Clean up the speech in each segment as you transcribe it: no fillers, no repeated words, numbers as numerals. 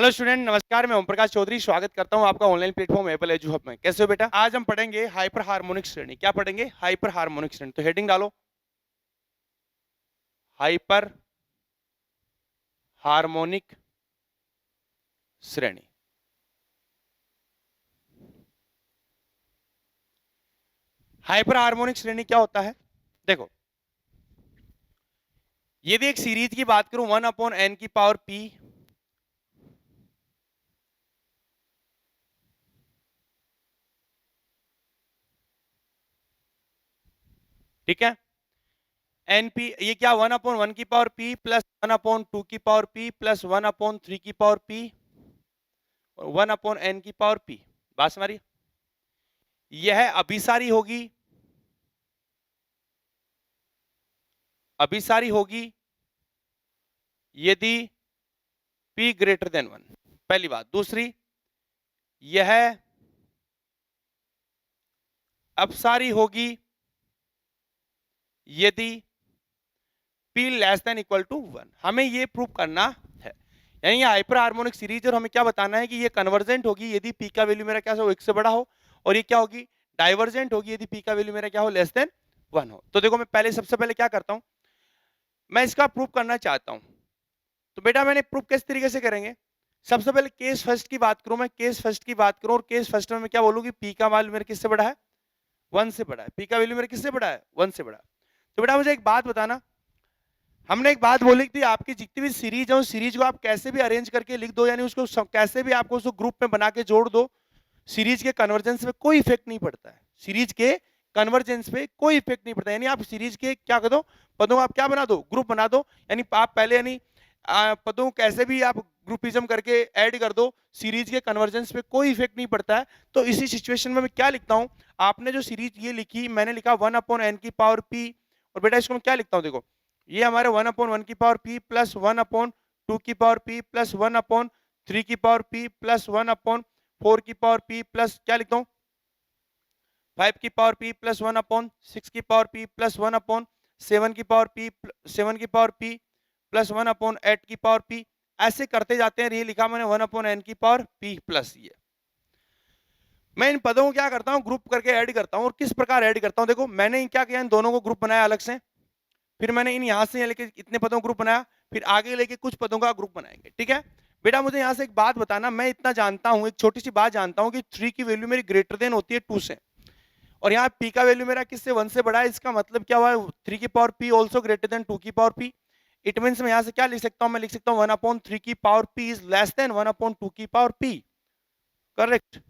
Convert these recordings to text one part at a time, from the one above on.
Hello student, नमस्कार। मैं ओम प्रकाश चौधरी स्वागत करता हूं आपका online platform Apple edu hub में। कैसे हो बेटा? आज हम पढ़ेंगे हाइपर हार्मोनिक श्रेणी। क्या पढ़ेंगे? हाइपर हार्मोनिक श्रेणी। तो हेडिंग डालो, हाइपर हार्मोनिक श्रेणी। हाइपर हार्मोनिक श्रेणी क्या होता है? देखो, यदि एक सीरीज की बात करूं 1/n की पावर p, ठीक है, np ये क्या 1/1 की पावर p प्लस 1/2 की पावर p प्लस 1/3 की पावर p और 1/n की पावर p। बात समझ? यह अभिसारी होगी, अभिसारी होगी यदि p ग्रेटर देन 1। पहली बात। दूसरी, यह अपसारी होगी यदि p less than equal to 1। हमें यह प्रूव करना है, यानी ये हाइपर हार्मोनिक सीरीज और हमें क्या बताना है कि ये कन्वर्जेंट होगी यदि p का वैल्यू मेरा क्या हो 1 से बड़ा हो, और ये क्या होगी डाइवर्जेंट होगी यदि p का वैल्यू मेरा क्या हो लेस देन 1 हो। तो देखो, मैं पहले सबसे पहले क्या करता हूं, मैं इसका प्रूफ करना चाहता हूं। तो बेटा मैंने प्रूफ किस तरीके से करेंगे? सबसे पहले केस फर्स्ट की बात करूं, मैं केस फर्स्ट की बात करूं, और केस फर्स्ट में मैं क्या बोलूं कि p का वैल्यू मेरा किससे बड़ा है? 1 से बड़ा है। p का वैल्यू मेरा किससे बड़ा है? 1 से बड़ा है। तो बेटा मुझे एक बात बताना, हमने एक बात बोली थी, आपकी जितनी भी सीरीज है उस सीरीज को आप कैसे भी अरेंज करके लिख दो, यानी उसको कैसे भी आपको उसको ग्रुप में बना के जोड़ दो, सीरीज के कन्वर्जेंस पे कोई इफेक्ट नहीं पड़ता है। सीरीज के कन्वर्जेंस पे कोई इफेक्ट नहीं पड़ता, यानी आप सीरीज के क्या कर दो, पदों को आप क्या बना दो, ग्रुप बना दो। यानी आप पहले यानी पदों को कैसे भी आप ग्रुपिज्म करके ऐड कर दो, सीरीज के कन्वर्जेंस पे कोई इफेक्ट नहीं पड़ता है। तो इसी सिचुएशन में मैं क्या लिखता हूं, आपने जो सीरीज ये लिखी, मैंने लिखा 1/n की पावर p, और बेटा इसको मैं क्या लिखता हूं, देखो ये हमारे 1/1 की पावर p प्लस 1/2 की पावर p प्लस 1/3 की पावर p प्लस 1/4 की पावर p प्लस क्या लिखता हूं 5 की पावर p प्लस 1/6 की पावर p प्लस 1/7 की पावर p 7 की पावर p प्लस 1/8 की पावर p। ऐसे करते जाते हैं। ये लिखा मैंने 1/n की पावर p प्लस ये। मैं इन पदों को क्या करता हूं, ग्रुप करके ऐड करता हूं। और किस प्रकार ऐड करता हूं, देखो मैंने क्या किया, इन दोनों को ग्रुप बनाया अलग से, फिर मैंने इन यहां से लेके इतने पदों का ग्रुप बनाया, फिर आगे लेके कुछ पदों का ग्रुप बनाएंगे। ठीक है बेटा, मुझे यहां से एक बात बताना, मैं इतना जानता हूं, एक छोटी सी बात जानता हूं कि 3 की वैल्यू मेरी ग्रेटर देन होती है 2 से, और यहाँ p का वैल्यू मेरा किससे 1 से बड़ा है। इसका मतलब क्या हुआ, 3 की power p also greater than 2 की पावर p। इट मीन्स मैं यहाँ से क्या लिख सकता हूँ, मैं लिख सकता हूँ 1/3 की power p is less then 1/2 की पावर p। करेक्ट।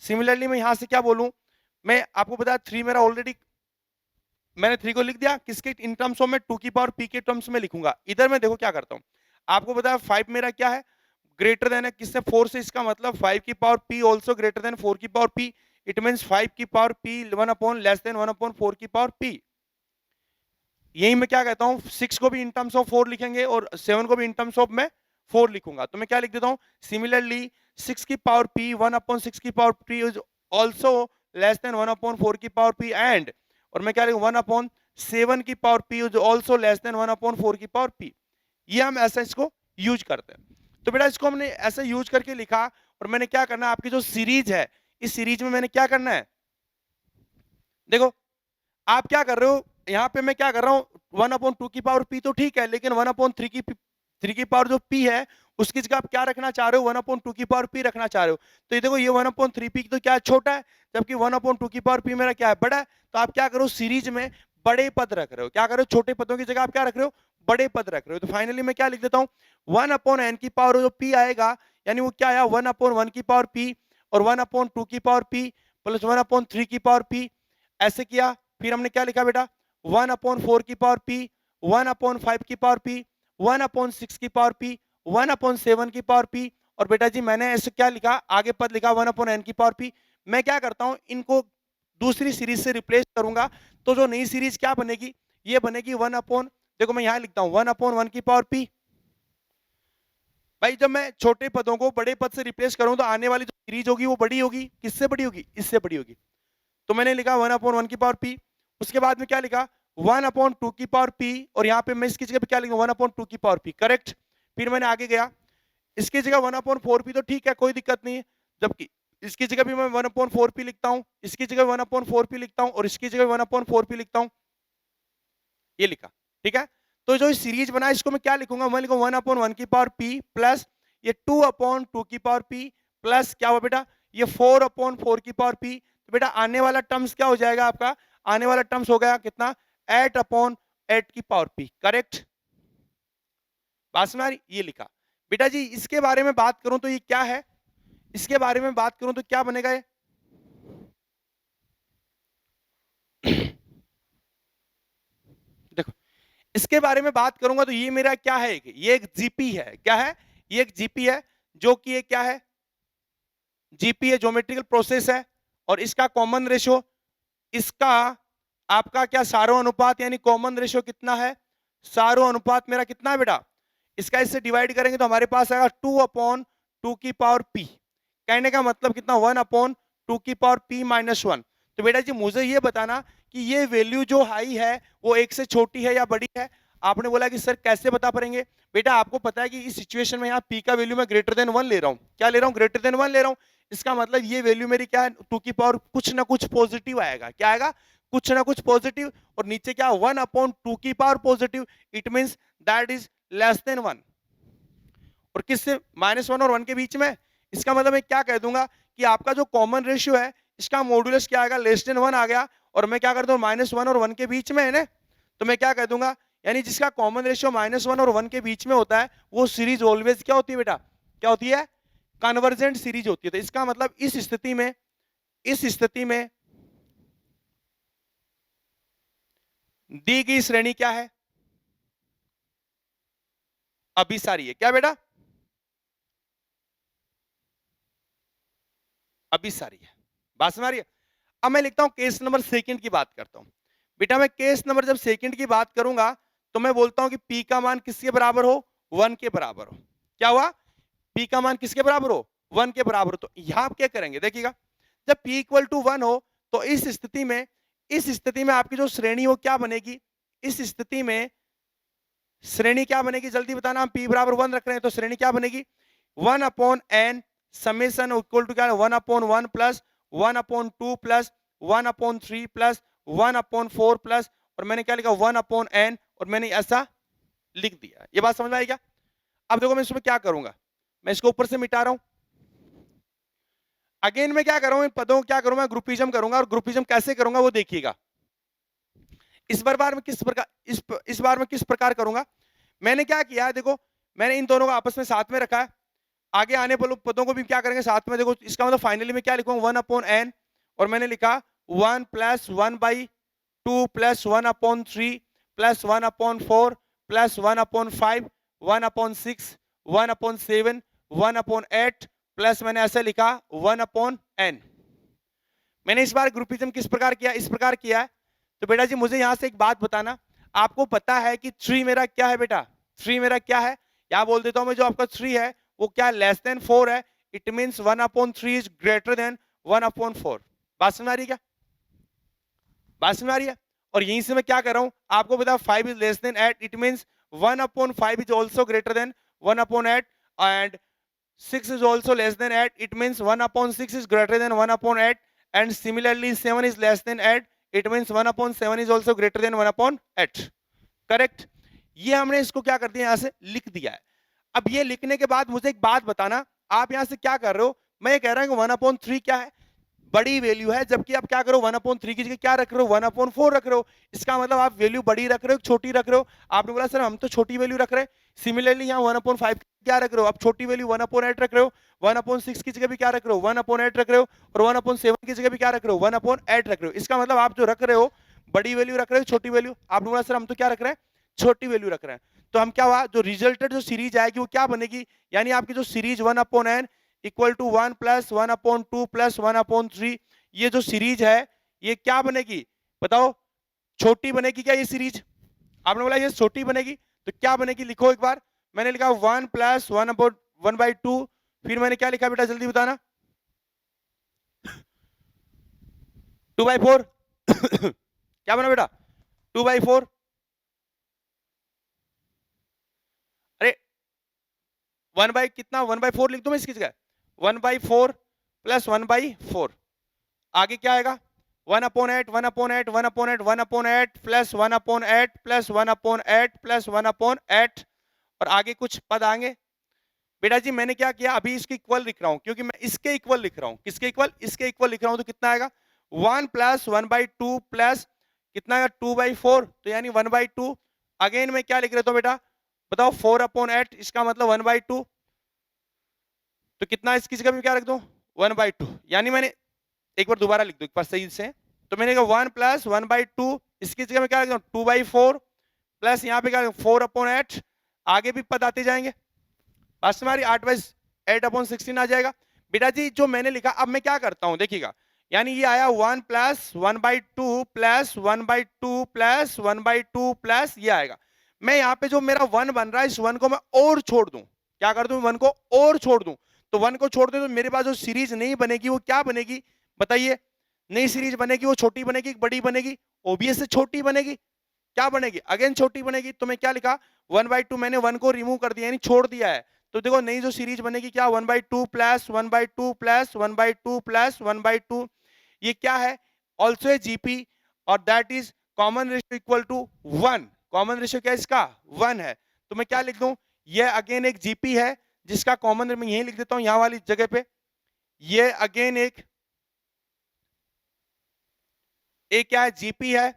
सिमिलरली मैं यहाँ से क्या बोलूं, मैं आपको बताया 3 मेरा ऑलरेडी, मैंने 3 को लिख दिया किसके इन टर्म्स ऑफ, में 2 की पावर p के टर्म्स में लिखूंगा। इधर मैं देखो क्या करता हूँ, आपको बताया 5 मेरा क्या है, ग्रेटर देन है किससे, 4 से। इसका मतलब 5 की power p also greater than 4 की पावर p। इट मीन्स 5 की पावर p 1 लेस देन 1/4 की पावर p। यही मैं क्या कहता हूँ, 6 को भी इन टर्म्स ऑफ 4 लिखेंगे और 7 को भी इन टर्म्स ऑफ मैं 4 लिखूंगा। तो मैं क्या लिख देता हूँ, सिमिलरली 6 की पावर p 1/6 की power p is also less than 1/4 की पावर p एंड, और मैं क्या लिखूँ 1/7 की power p is also less than 1/4 की पावर p। ये हम ऐसा इसको यूज करते हैं। तो बेटा इसको हमने ऐसे यूज करके लिखा, और मैंने क्या करना है, आपकी जो सीरीज है इस सीरीज में मैंने क्या करना है, देखो आप क्या कर रहे हो, यहाँ पे मैं क्या कर रहा हूँ 1/2 की पावर p तो ठीक है, लेकिन 1/3 की पावर जो p है उसकी जगह आप क्या रखना चाह रहे हो, 1/2 की पावर p रखना चाह रहे हो। तो ये देखो ये 1/3p तो क्या है, छोटा है, जबकि 1/2 की पावर p मेरा क्या है, बड़ा है। तो आप क्या करो, सीरीज में बड़े पद रख रहे हो, क्या करो, छोटे पदों की जगह आप क्या रख रहे हो, बड़े पद रख रहे हो। तो फाइनली मैं क्या लिख देता हूँ, 1/n की पावर जो p आएगा, यानी वो क्या आया 1/1 की पावर p और 1/2 की पावर p प्लस 1/3 की पावर p। ऐसे किया, फिर हमने क्या लिखा बेटा, 1/4 की पावर p, 1/5 की पावर p, 1/6 की पावर p, 1/7 की पावर p। और बेटा जी मैंने ऐसे क्या लिखा, आगे पद लिखा 1/n की पावर p। मैं क्या करता हूं, इनको दूसरी सीरीज से रिप्लेस करूंगा, तो जो नई सीरीज क्या बनेगी, ये बनेगी 1/, देखो मैं यहां लिखता हूं 1/1 की पावर p। भाई जब मैं छोटे पदों को बड़े पद से रिप्लेस करूं तो आने वाली जो सीरीज होगी वो बड़ी होगी, किससे बड़ी होगी, इससे बड़ी होगी। तो मैंने लिखा 1/1 की पावर p, उसके बाद में क्या लिखा 1/2 की पावर p, और यहाँ पे मैं इसकी जगह पे क्या लिखूंगा 1/2 की पावर p। करेक्ट। फिर मैंने आगे गया, इसकी जगह 1/4p तो ठीक है, कोई दिक्कत नहीं है, जबकि इसकी जगह भी मैं 1/4p लिखता हूं, इसकी जगह 1/4p लिखता हूं और इसकी जगह 1/4p लिखता हूं, ये लिखा। ठीक है, तो जो सीरीज बना इसको मैं क्या लिखूंगा, मैं लिखूंगा 1/1 की पावर p प्लस ये 2/2 की पावर p प्लस क्या हुआ बेटा, ये 4/4 की पावर p। तो बेटा आने वाला टर्म्स क्या हो जाएगा आपका, आने वाला टर्म्स हो गया कितना, 8/8 की पावर p। करेक्ट, बात समझ आ रही, ये लिखा। बेटा जी इसके बारे में बात करूं तो ये क्या है, इसके बारे में बात करूं तो क्या बनेगा ये देखो, इसके बारे में बात करूंगा तो ये मेरा क्या है, ये एक जीपी है, क्या है, ये एक जीपी है, जो कि ये क्या है, जीपी है, ज्योमेट्रिकल प्रोसेस है, और इसका कॉमन रेशियो, इसका आपका क्या सारो अनुपात यानी कॉमन रेशियो कितना है, सारो अनुपात मेरा कितना है बेटा, इसका इससे डिवाइड करेंगे तो हमारे पास आएगा 2/2 की पावर p। कहने का मतलब कितना, 1/2 की पावर p माइनस 1। तो बेटा जी मुझे ये बताना कि ये वैल्यू जो हाई है वो एक से छोटी है या बड़ी है। आपने बोला कि सर कैसे बता पाएंगे, बेटा आपको पता है कि इस सिचुएशन में यहाँ p का वैल्यू मैं ग्रेटर देन 1 ले रहा हूँ, क्या ले रहा हूँ, ग्रेटर देन 1 ले रहा हूँ। इसका मतलब ये वैल्यू मेरी क्या है, 2 की पावर कुछ ना कुछ पॉजिटिव आएगा, क्या आएगा, कुछ ना कुछ पॉजिटिव, और नीचे क्या 1/2 की power positive, it means that is less then 1, और किससे, -1 और 1 के बीच में। इसका मतलब मैं क्या कह दूंगा कि आपका जो कॉमन रेशियो है इसका मॉडुलस क्या आएगा, लेस देन 1 आ गया, और मैं क्या कर दूं, -1 और 1 के बीच में है ना, तो मैं क्या कह दूंगा, यानी जिसका कॉमन रेशियो -1 और 1 के बीच में होता है वो सीरीज ऑलवेज क्या होती है बेटा, क्या होती है, कन्वर्जेंट सीरीज होती है। तो इसका मतलब इस स्थिति में, इस स्थिति में दी गई श्रेणी क्या है, अभिसारी है, क्या बेटा, अभिसारी है, बात समझ आ रही है। अब मैं लिखता हूं केस नंबर सेकंड की बात करता हूं। बेटा मैं केस नंबर जब सेकंड की बात करूंगा तो मैं बोलता हूं कि p का मान किसके बराबर हो, 1 के बराबर हो। क्या हुआ, p का मान किसके बराबर हो, 1 के बराबर हो। तो यहां आप क्या करेंगे, देखिएगा, जब p इक्वल टू 1 हो तो इस स्थिति में, इस स्थिति में आपकी जो श्रेणी हो क्या बनेगी, इस स्थिति में श्रेणी क्या बनेगी, जल्दी बताना, हम p बराबर 1 रख रहे हैं तो श्रेणी क्या बनेगी, 1/n समेशन इक्वल टू क्या है, 1/1 प्लस 1/2 प्लस 1/3 प्लस 1/4 प्लस, और मैंने क्या लिखा 1/n, और मैंने ऐसा लिख दिया। ये बात समझ में आई क्या। अब देखो मैं इसमें क्या करूंगा, मैं इसको ऊपर से मिटा रहा हूं, अगेन मैं क्या करूंगा, इन पदों को क्या करूंगा, ग्रुपिज्म करूंगा, और ग्रुपिज्म कैसे करूंगा वो देखिएगा। इस बार में किस प्रकार, इस बार में किस प्रकार करूंगा, मैंने क्या किया है, देखो मैंने इन दोनों को आपस में साथ में रखा है, आगे आने वाले पदों को भी क्या करेंगे साथ में। देखो इसका मतलब फाइनली में क्या लिखूंगा, 1/n, और मैंने लिखा 1 + 1/2 प्लस 1/3 प्लस 1/4 प्लस 1/5 1/6 1/7 1/8 प्लस मैंने ऐसे लिखा 1/n। मैंने इस बार ग्रुपिज्म किस प्रकार किया, इस प्रकार किया है। तो बेटा जी मुझे यहां से एक बात बताना, आपको पता है कि 3 मेरा क्या है बेटा, 3 मेरा क्या है, यहां बोल देता हूं मैं, जो आपका 3 है वो क्या, लेस देन 4 है, it means 1/3 is greater then 1/4। बात समझ आ रही है क्या, बात समझ आ रही है। और यहीं से मैं क्या कर रहा हूं, आपको बता 5 is less then 8, it means 1/5 is also greater than 1/8, and 6 is also less than 8, it means 1/6 is greater than 1/8, and similarly 7 is less than 8, it means 1/7 is also greater than 1/8। Correct, ये हमने इसको क्या कर दिया, यहां से लिख दिया है। अब ये लिखने के बाद मुझे एक बात बताना, आप यहां से क्या कर रहे हो, मैं ये कह रहा हूं कि 1/3 क्या है, बड़ी वैल्यू है, जबकि आप क्या करो 1/3 की जगह क्या रख रहे हो, 1/4 रख रहे हो। इसका मतलब आप वैल्यू बड़ी रख रहे हो, छोटी रख रहे हो। आपने बोला सर हम तो छोटी वैल्यू रख रहे हैं, सिमिलरली यहाँ 1/5 क्या रख रहे हो, आप छोटी वैल्यू 1/8 रख रहे हो, 1/6 की जगह भी क्या रख रहे हो 1/8 रख रहे हो, और 1/7 की जगह भी क्या रख रहे हो 1/8 रख रहे हो। इसका मतलब आप जो रख रहे हो बड़ी वैल्यू रख रहे हो, छोटी वैल्यू, आपने बोला सर हम तो क्या रख रहे हैं, छोटी वैल्यू रख रहे हैं। तो हम क्या हुआ, जो रिजल्टेड जो सीरीज आएगी वो क्या बनेगी, यानी आपकी जो सीरीज 1/n इक्वल टू 1 + 1/2 + 1/3, ये जो सीरीज है ये क्या बनेगी बताओ, छोटी बनेगी क्या ये सीरीज, आपने बोला ये छोटी बनेगी, तो क्या बनेगी लिखो एक बार। मैंने लिखा 1 + 1/2, फिर मैंने क्या लिखा बेटा जल्दी बताना, 2/4 क्या बना बेटा, 2/4। अरे 1 बाई कितना 1/4 लिख दूं मैं इसकी जगह 1/4 प्लस 1/4 आगे क्या आएगा 1/8 1/8 1/8 1/8 प्लस 1/8 प्लस 1/8 प्लस 1/8 और आगे कुछ पद आएंगे। बेटा जी मैंने क्या किया अभी इसके इक्वल लिख रहा हूं क्योंकि मैं इसके इक्वल लिख रहा हूं किसके इक्वल इसके इक्वल लिख रहा हूं तो कितना आएगा 1 प्लस 1/2 प्लस कितना आएगा 2/4 तो यानी 1/2 अगेन मैं क्या लिख रहा हूं बेटा बताओ 4/8 इसका मतलब 1/2 तो कितना इसकी जगह में क्या रख दूं 1/2 यानी मैंने एक बार दोबारा लिख दो एक बार सही से तो मैंने कहा 1 प्लस 1/2 इसकी जगह में क्या लिख दूं 2/4 प्लस यहाँ पे क्या 4/8 आगे भी पद आते जाएंगे बस हमारी 8/8/16 आ जाएगा बेटा जी जो मैंने लिखा अब मैं क्या करता हूं देखिएगा यानी ये आया 1 प्लस 1/2 प्लस 1/2 प्लस 1/2 प्लस ये आएगा मैं यहाँ पे जो मेरा 1 बन रहा है इस 1 को मैं और छोड़ दूं क्या कर दूं 1 को और छोड़ दूं तो 1 को छोड़ दूं तो मेरे पास जो सीरीज नहीं बनेगी वो क्या बनेगी बताइए नई सीरीज बनेगी वो छोटी बनेगी बड़ी बनेगी ओबीएस से छोटी बनेगी क्या बनेगी अगेन छोटी बनेगी तो मैं क्या लिखा 1/2 मैंने 1 को रिमूव कर दिया यानी छोड़ दिया है तो देखो नई जो सीरीज बनेगी क्या 1/2 प्लस 1/2 प्लस 1/2 प्लस 1/2 ये क्या है ऑल्सो ए जीपी और that is common ratio equal to 1 common ratio क्या है इसका 1 है तो मैं क्या लिख दूं ये अगेन एक जीपी है जिसका कॉमन मैं यही लिख देता हूं यहां वाली जगह पे ये अगेन एक क्या है जीपी है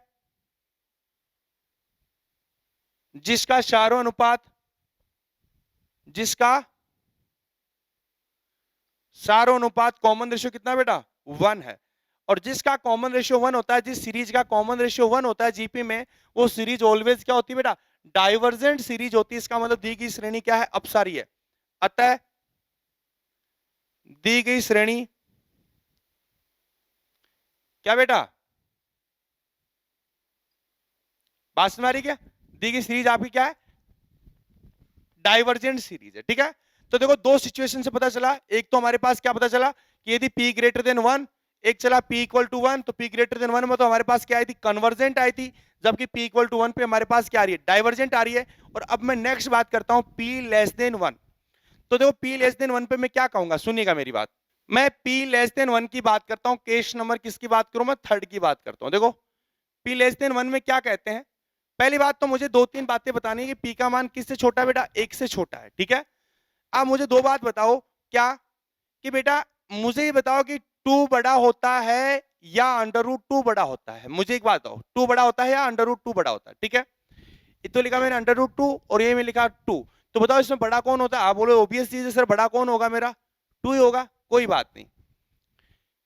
जिसका शारो अनुपात कॉमन रेशियो कितना बेटा 1 है और जिसका कॉमन रेशियो 1 होता है जिस सीरीज का कॉमन रेशियो 1 होता है जीपी में वो सीरीज ऑलवेज क्या होती है बेटा डाइवर्जेंट सीरीज होती है इसका मतलब दी गई श्रेणी क्या है अपसारी है अतः दी गई श्रेणी क्या बेटा बात समझ आ रही क्या दी गई सीरीज आपकी क्या है डाइवर्जेंट सीरीज है ठीक है तो देखो दो सिचुएशन से पता चला एक तो हमारे पास क्या पता चला कि यदि p ग्रेटर देन 1 एक चला p इक्वल टू 1 तो p ग्रेटर देन 1 में तो हमारे पास क्या आई थी कन्वर्जेंट आई थी जबकि p इक्वल टू 1 पे हमारे पास क्या आ रही है डाइवर्जेंट आ रही है और अब मैं नेक्स्ट बात करता हूं p लेस देन 1 तो देखो p लेस देन 1 पे मैं क्या कहूंगा सुनिएगा मेरी बात मैं p लेस देन 1 की बात करता हूं केस नंबर किसकी बात करूं मैं थर्ड की बात करता हूं देखो p लेस देन 1 में क्या कहते हैं पहली बात तो मुझे दो तीन बातें बतानी है कि p का मान किससे छोटा है बेटा 1 से छोटा है ठीक है अब मुझे दो बात बताओ क्या कि बेटा मुझे ये बताओ कि 2 बड़ा होता है या √2 बड़ा होता है मुझे एक बात बताओ 2 बड़ा होता है या √2 बड़ा होता है ठीक है ये तो लिखा मैंने √2 और ये में लिखा 2 तो बताओ इसमें बड़ा कौन होता है आप बोलो ओबीएस चीज है सर बड़ा कौन होगा मेरा 2 ही होगा कोई बात नहीं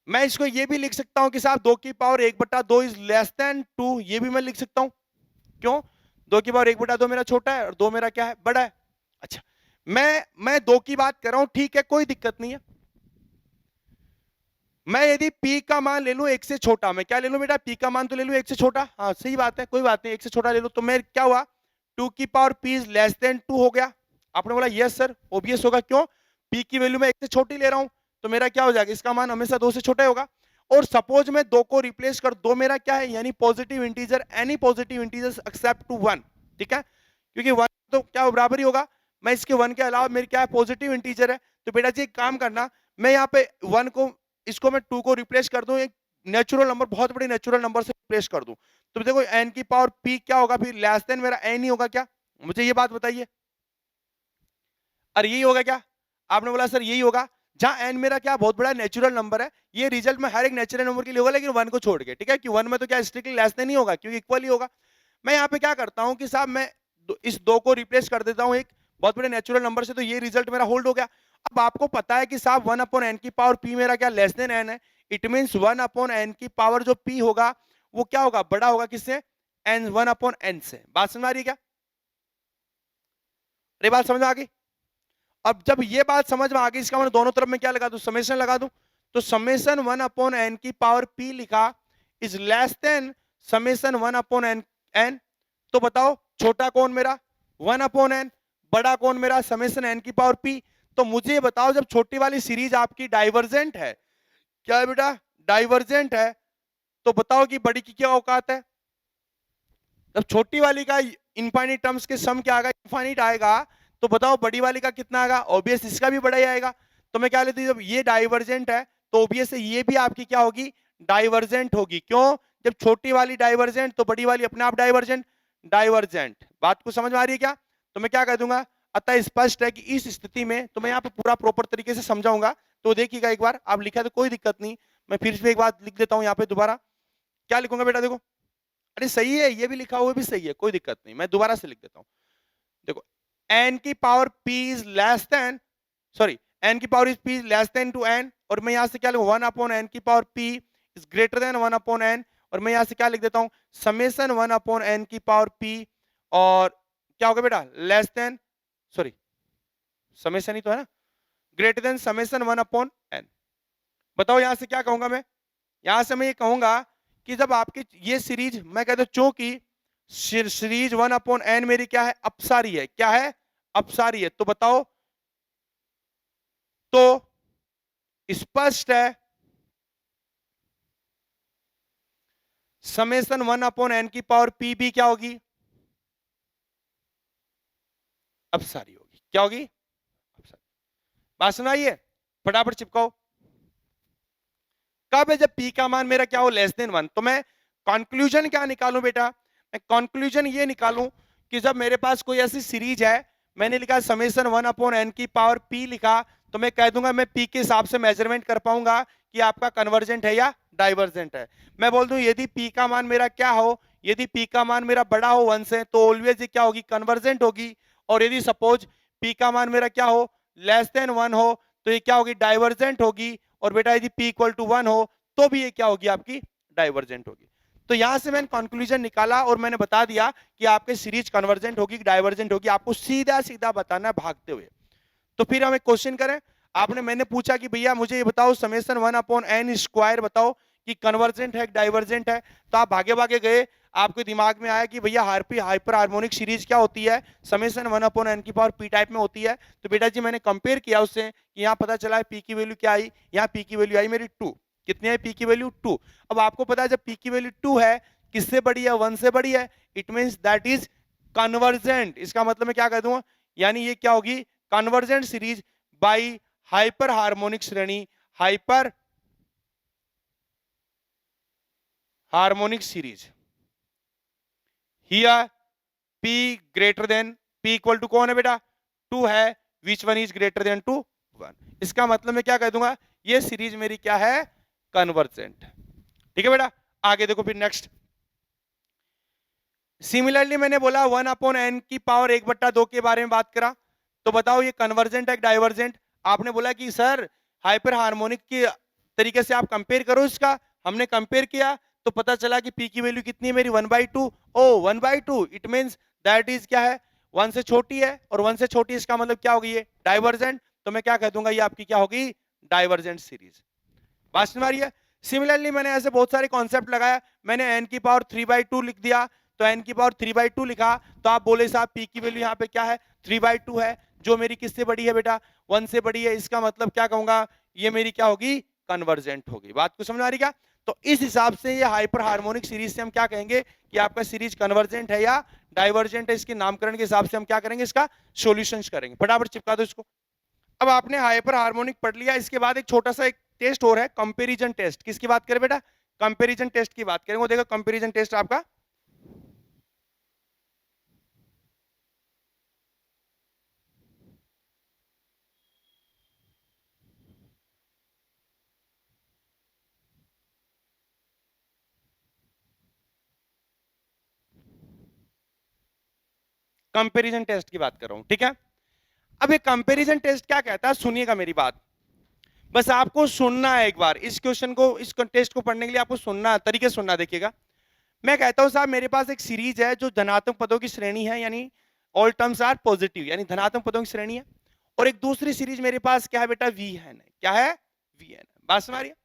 मैं इसको ये भी लिख सकता हूं कि साहब 2 की पावर 1/2 इज लेस देन 2 ये भी मैं लिख सकता हूं क्यों 2 की पावर 1/2 मेरा छोटा है और 2 मेरा क्या है बड़ा है अच्छा मैं 2 की बात कर रहा हूं ठीक है कोई दिक्कत नहीं है मैं यदि p का मान ले लूं 1 से छोटा मैं क्या ले लूं बेटा p का मान तो ले लूं 1 से छोटा हाँ सही बात है कोई बात नहीं 1 से छोटा ले लूं तो मैं क्या हुआ 2 की power p is less then 2 हो गया आपने बोला यस सर ओबीएस होगा क्यों p की वैल्यू मैं 1 से छोटी ले रहा हूं तो मेरा क्या हो जाएगा इसका मान हमेशा 2 से छोटा ही होगा और सपोज मैं 2 को रिप्लेस कर 2 मेरा क्या है यानी positive integer any positive integer except to 1 ठीक है क्योंकि 1 तो क्या बराबर ही होगा मैं इसके 1 के अलावा मेरे क्या है पॉजिटिव इंटीजर है तो बेटा जी एक काम करना मैं यहाँ पे 1 को इसको मैं 2 को रिप्लेस कर दूं एक नेचुरल नंबर बहुत बड़ी नेचुरल नंबर से रिप्लेस कर दूं तो देखो n की पावर p क्या होगा फिर लेस देन मेरा n ही होगा क्या मुझे ये बात बताइए अरे यही होगा क्या आपने बोला सर यही होगा जहां n मेरा क्या बहुत बड़ा नेचुरल नंबर है ये रिजल्ट में हर एक नेचुरल नंबर के लिए होगा लेकिन 1 को छोड़ के ठीक है कि 1 में तो क्या स्ट्रिक्टली लेस देन ही होगा क्योंकि इक्वल ही होगा मैं यहाँ पे क्या करता हूँ कि साहब मैं इस 2 को रिप्लेस कर देता हूँ एक बहुत बड़े नेचुरल नंबर से तो ये रिजल्ट मेरा होल्ड हो गया अब आपको पता है कि साहब 1/n की पावर p मेरा क्या लेस देन n है इट मींस 1/n की पावर जो p होगा वो क्या होगा बड़ा होगा किससे n 1/n से बात समझ आ रही है क्या अरे बात समझ में आ गई अब जब ये बात समझ में आ गई इसका मतलब दोनों तरफ में क्या लगा दूं समेशन लगा दूं तो समेशन 1/n की पावर p लिखा is less then summation 1/n तो बताओ छोटा कौन मेरा 1/n बड़ा कौन मेरा समेशन n की पावर p तो मुझे ये बताओ जब छोटी वाली सीरीज आपकी डाइवर्जेंट है क्या है बेटा डाइवर्जेंट है तो बताओ कि बड़ी की क्या औकात है जब छोटी वाली का इनफाइनाइट टर्म्स के सम क्या आएगा इनफाइनाइट आएगा तो बताओ बड़ी वाली का कितना आएगा, ऑब्वियस इसका भी बड़ा ही आएगा। तो मैं क्या लेती हूँ, जब ये डाइवर्जेंट है तो ऑब्वियस ये भी आपकी क्या होगी, डाइवर्जेंट होगी। क्यों, जब छोटी वाली डाइवर्जेंट तो बड़ी वाली अपने आप डाइवर्जेंट। डाइवर्जेंट, बात को समझ में आ रही है क्या? तो मैं क्या कह दूंगा, अतः स्पष्ट है कि इस स्थिति में, तो मैं यहाँ पे पूरा प्रॉपर तरीके से समझाऊंगा, तो देखिएगा एक बार, आप लिखा तो कोई दिक्कत नहीं, मैं फिर से एक बात लिख देता हूँ यहाँ पे दोबारा। क्या लिखूंगा बेटा, देखो, अरे सही है, ये भी लिखा हुआ भी सही है, कोई दिक्कत नहीं, मैं दोबारा से लिख देता हूँ। देखो, n की power p is less than, sorry, n की power is p less than to n, और मैं यहां से क्या लिखूं, 1 अपॉन n की power p is greater than 1 upon n, और मैं यहां से क्या लिख देता हूं, समेशन 1 अपॉन n की पावर p, और क्या होगा बेटा, लेस देन, सॉरी समेशन ही तो है ना, greater than summation 1 upon n। बताओ यहां से क्या कहूंगा मैं, यहां से मैं ये कहूंगा कि जब आपकी ये सीरीज, मैं कहता हूं चूंकि सीरीज 1 अपॉन n मेरी क्या है, अपसारी है, क्या है, अपसारी है, तो बताओ, तो स्पष्ट है समेशन 1 अपॉन n की पावर p भी क्या होगी, अपसारी होगी। क्या होगी, अपसारी। बात सुनाइए, फटाफट चिपकाओ। कब है, जब p का मान मेरा क्या हो, लेस देन 1। तो मैं कंक्लूजन क्या निकालूं बेटा, मैं कंक्लूजन ये निकालूं कि जब मेरे पास कोई ऐसी सीरीज है, मैंने लिखा समेशन 1 अपॉन n की पावर p लिखा, तो मैं कह दूंगा, मैं p के हिसाब से मेजरमेंट कर पाऊंगा कि आपका कन्वर्जेंट है या डाइवर्जेंट है। मैं बोल दूं यदि p का मान मेरा क्या हो, यदि p का मान मेरा बड़ा हो 1 से, तो ऑलवेज ये क्या होगी, कन्वर्जेंट होगी। और यदि सपोज p का मान मेरा क्या हो, लेस देन 1 हो, तो ये क्या होगी, डाइवर्जेंट होगी। और बेटा यदि p इक्वल टू 1 हो तो भी ये क्या होगी, आपकी डाइवर्जेंट होगी। तो यहां से मैंने कंक्लूजन निकाला और मैंने बता दिया कि आपके सीरीज कन्वर्जेंट होगी, डाइवर्जेंट होगी, आपको सीधा सीधा बताना है भागते हुए। तो फिर हम एक क्वेश्चन करें, आपने, मैंने पूछा कि भैया मुझे ये बताओ समेशन 1 अपॉन n स्क्वायर बताओ कि कन्वर्जेंट है डाइवर्जेंट है, तो आप भागे भागे गए, आपके दिमाग में आया कि भैया हाइपर हार्मोनिक सीरीज क्या होती है, समेशन 1 अपॉन n की पावर p टाइप में होती है। तो बेटा जी मैंने कंपेयर किया उससे कि यहाँ पता चला है p की वैल्यू क्या आई, यहाँ p की वैल्यू आई मेरी 2। कितनी है p की वैल्यू 2। अब आपको पता है जब p की वैल्यू 2 है, किससे बड़ी है, 1 से बड़ी है, it means that is convergent. इसका मतलब मैं क्या कह दूंगा, यानी ये क्या होगी, convergent series by hyper harmonic श्रेणी, hyper harmonic series. Here p greater than, p equal to कौन है बेटा, 2 है, which one is greater than to 1। इसका मतलब मैं क्या कह दूंगा, ये सीरीज मेरी क्या है, कन्वर्जेंट। ठीक है बेटा, आगे देखो फिर नेक्स्ट। सिमिलरली मैंने बोला 1 अपॉन n की पावर 1/2 के बारे में बात करा, तो बताओ ये कन्वर्जेंट है डाइवर्जेंट। आपने बोला कि सर हाइपर हार्मोनिक के तरीके से आप कंपेयर करो इसका, हमने कंपेयर किया तो पता चला कि p की वैल्यू कितनी है मेरी 1/2। ओ 1/2 इट मींस दैट इज क्या है, 1 से छोटी है, और 1 से छोटी इसका मतलब क्या होगी, ये डाइवर्जेंट। तो मैं क्या कह दूंगा, ये आपकी क्या होगी, डाइवर्जेंट सीरीज। बात समझ आ रही है। सिमिलरली मैंने ऐसे बहुत सारे कॉन्सेप्ट लगाया, मैंने n की पावर 3/2 लिख दिया, तो n की पावर 3/2 लिखा, तो आप बोले साहब p की वैल्यू यहाँ पे क्या है, 3/2 है, जो मेरी किससे बड़ी है बेटा, 1 से बड़ी है। इसका मतलब क्या कहूंगा, ये मेरी क्या होगी, कन्वर्जेंट होगी। बात को समझ आ रही क्या। तो इस हिसाब से ये हाइपर हार्मोनिक सीरीज से हम क्या कहेंगे कि आपका सीरीज कन्वर्जेंट है या डाइवर्जेंट है, इसके नामकरण के हिसाब से हम क्या करेंगे, इसका सोल्यूशन करेंगे। फटाफट चिपका दो इसको। अब आपने हाइपर हार्मोनिक पढ़ लिया, इसके बाद एक छोटा सा एक टेस्ट हो रहा है, कंपैरिजन टेस्ट। किसकी बात करें बेटा, कंपैरिजन टेस्ट की बात करेंगे। देखो कंपैरिजन टेस्ट आपका, कंपैरिजन टेस्ट की बात कर रहा हूं, ठीक है। अब ये कंपैरिजन टेस्ट क्या कहता है, सुनिएगा मेरी बात, बस आपको सुनना है एक बार इस क्वेश्चन को, इस टेस्ट को पढ़ने के लिए आपको सुनना, तरीके सुनना, देखिएगा। मैं कहता हूं साहब मेरे पास एक सीरीज है जो धनात्मक पदों की श्रेणी है, यानी ऑल टर्म्स आर पॉजिटिव, यानी धनात्मक पदों की श्रेणी है। और एक दूसरी सीरीज मेरे पास क्या है बेटा, वी एन है। क्या है, वी एन। बात समझ आ रही है।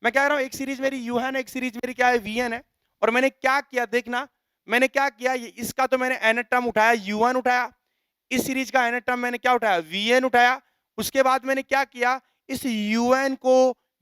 मैं कह रहा हूं एक सीरीज मेरी यू है, एक सीरीज मेरी क्या है, वी एन है। और मैंने क्या किया, देखना मैंने क्या किया, इसका तो मैंने एन टर्म उठाया, यू एन उठाया, इस सीरीज का एन टर्म मैंने क्या उठाया, वी एन उठाया। उसके बाद मैंने क्या किया, इस यू एन को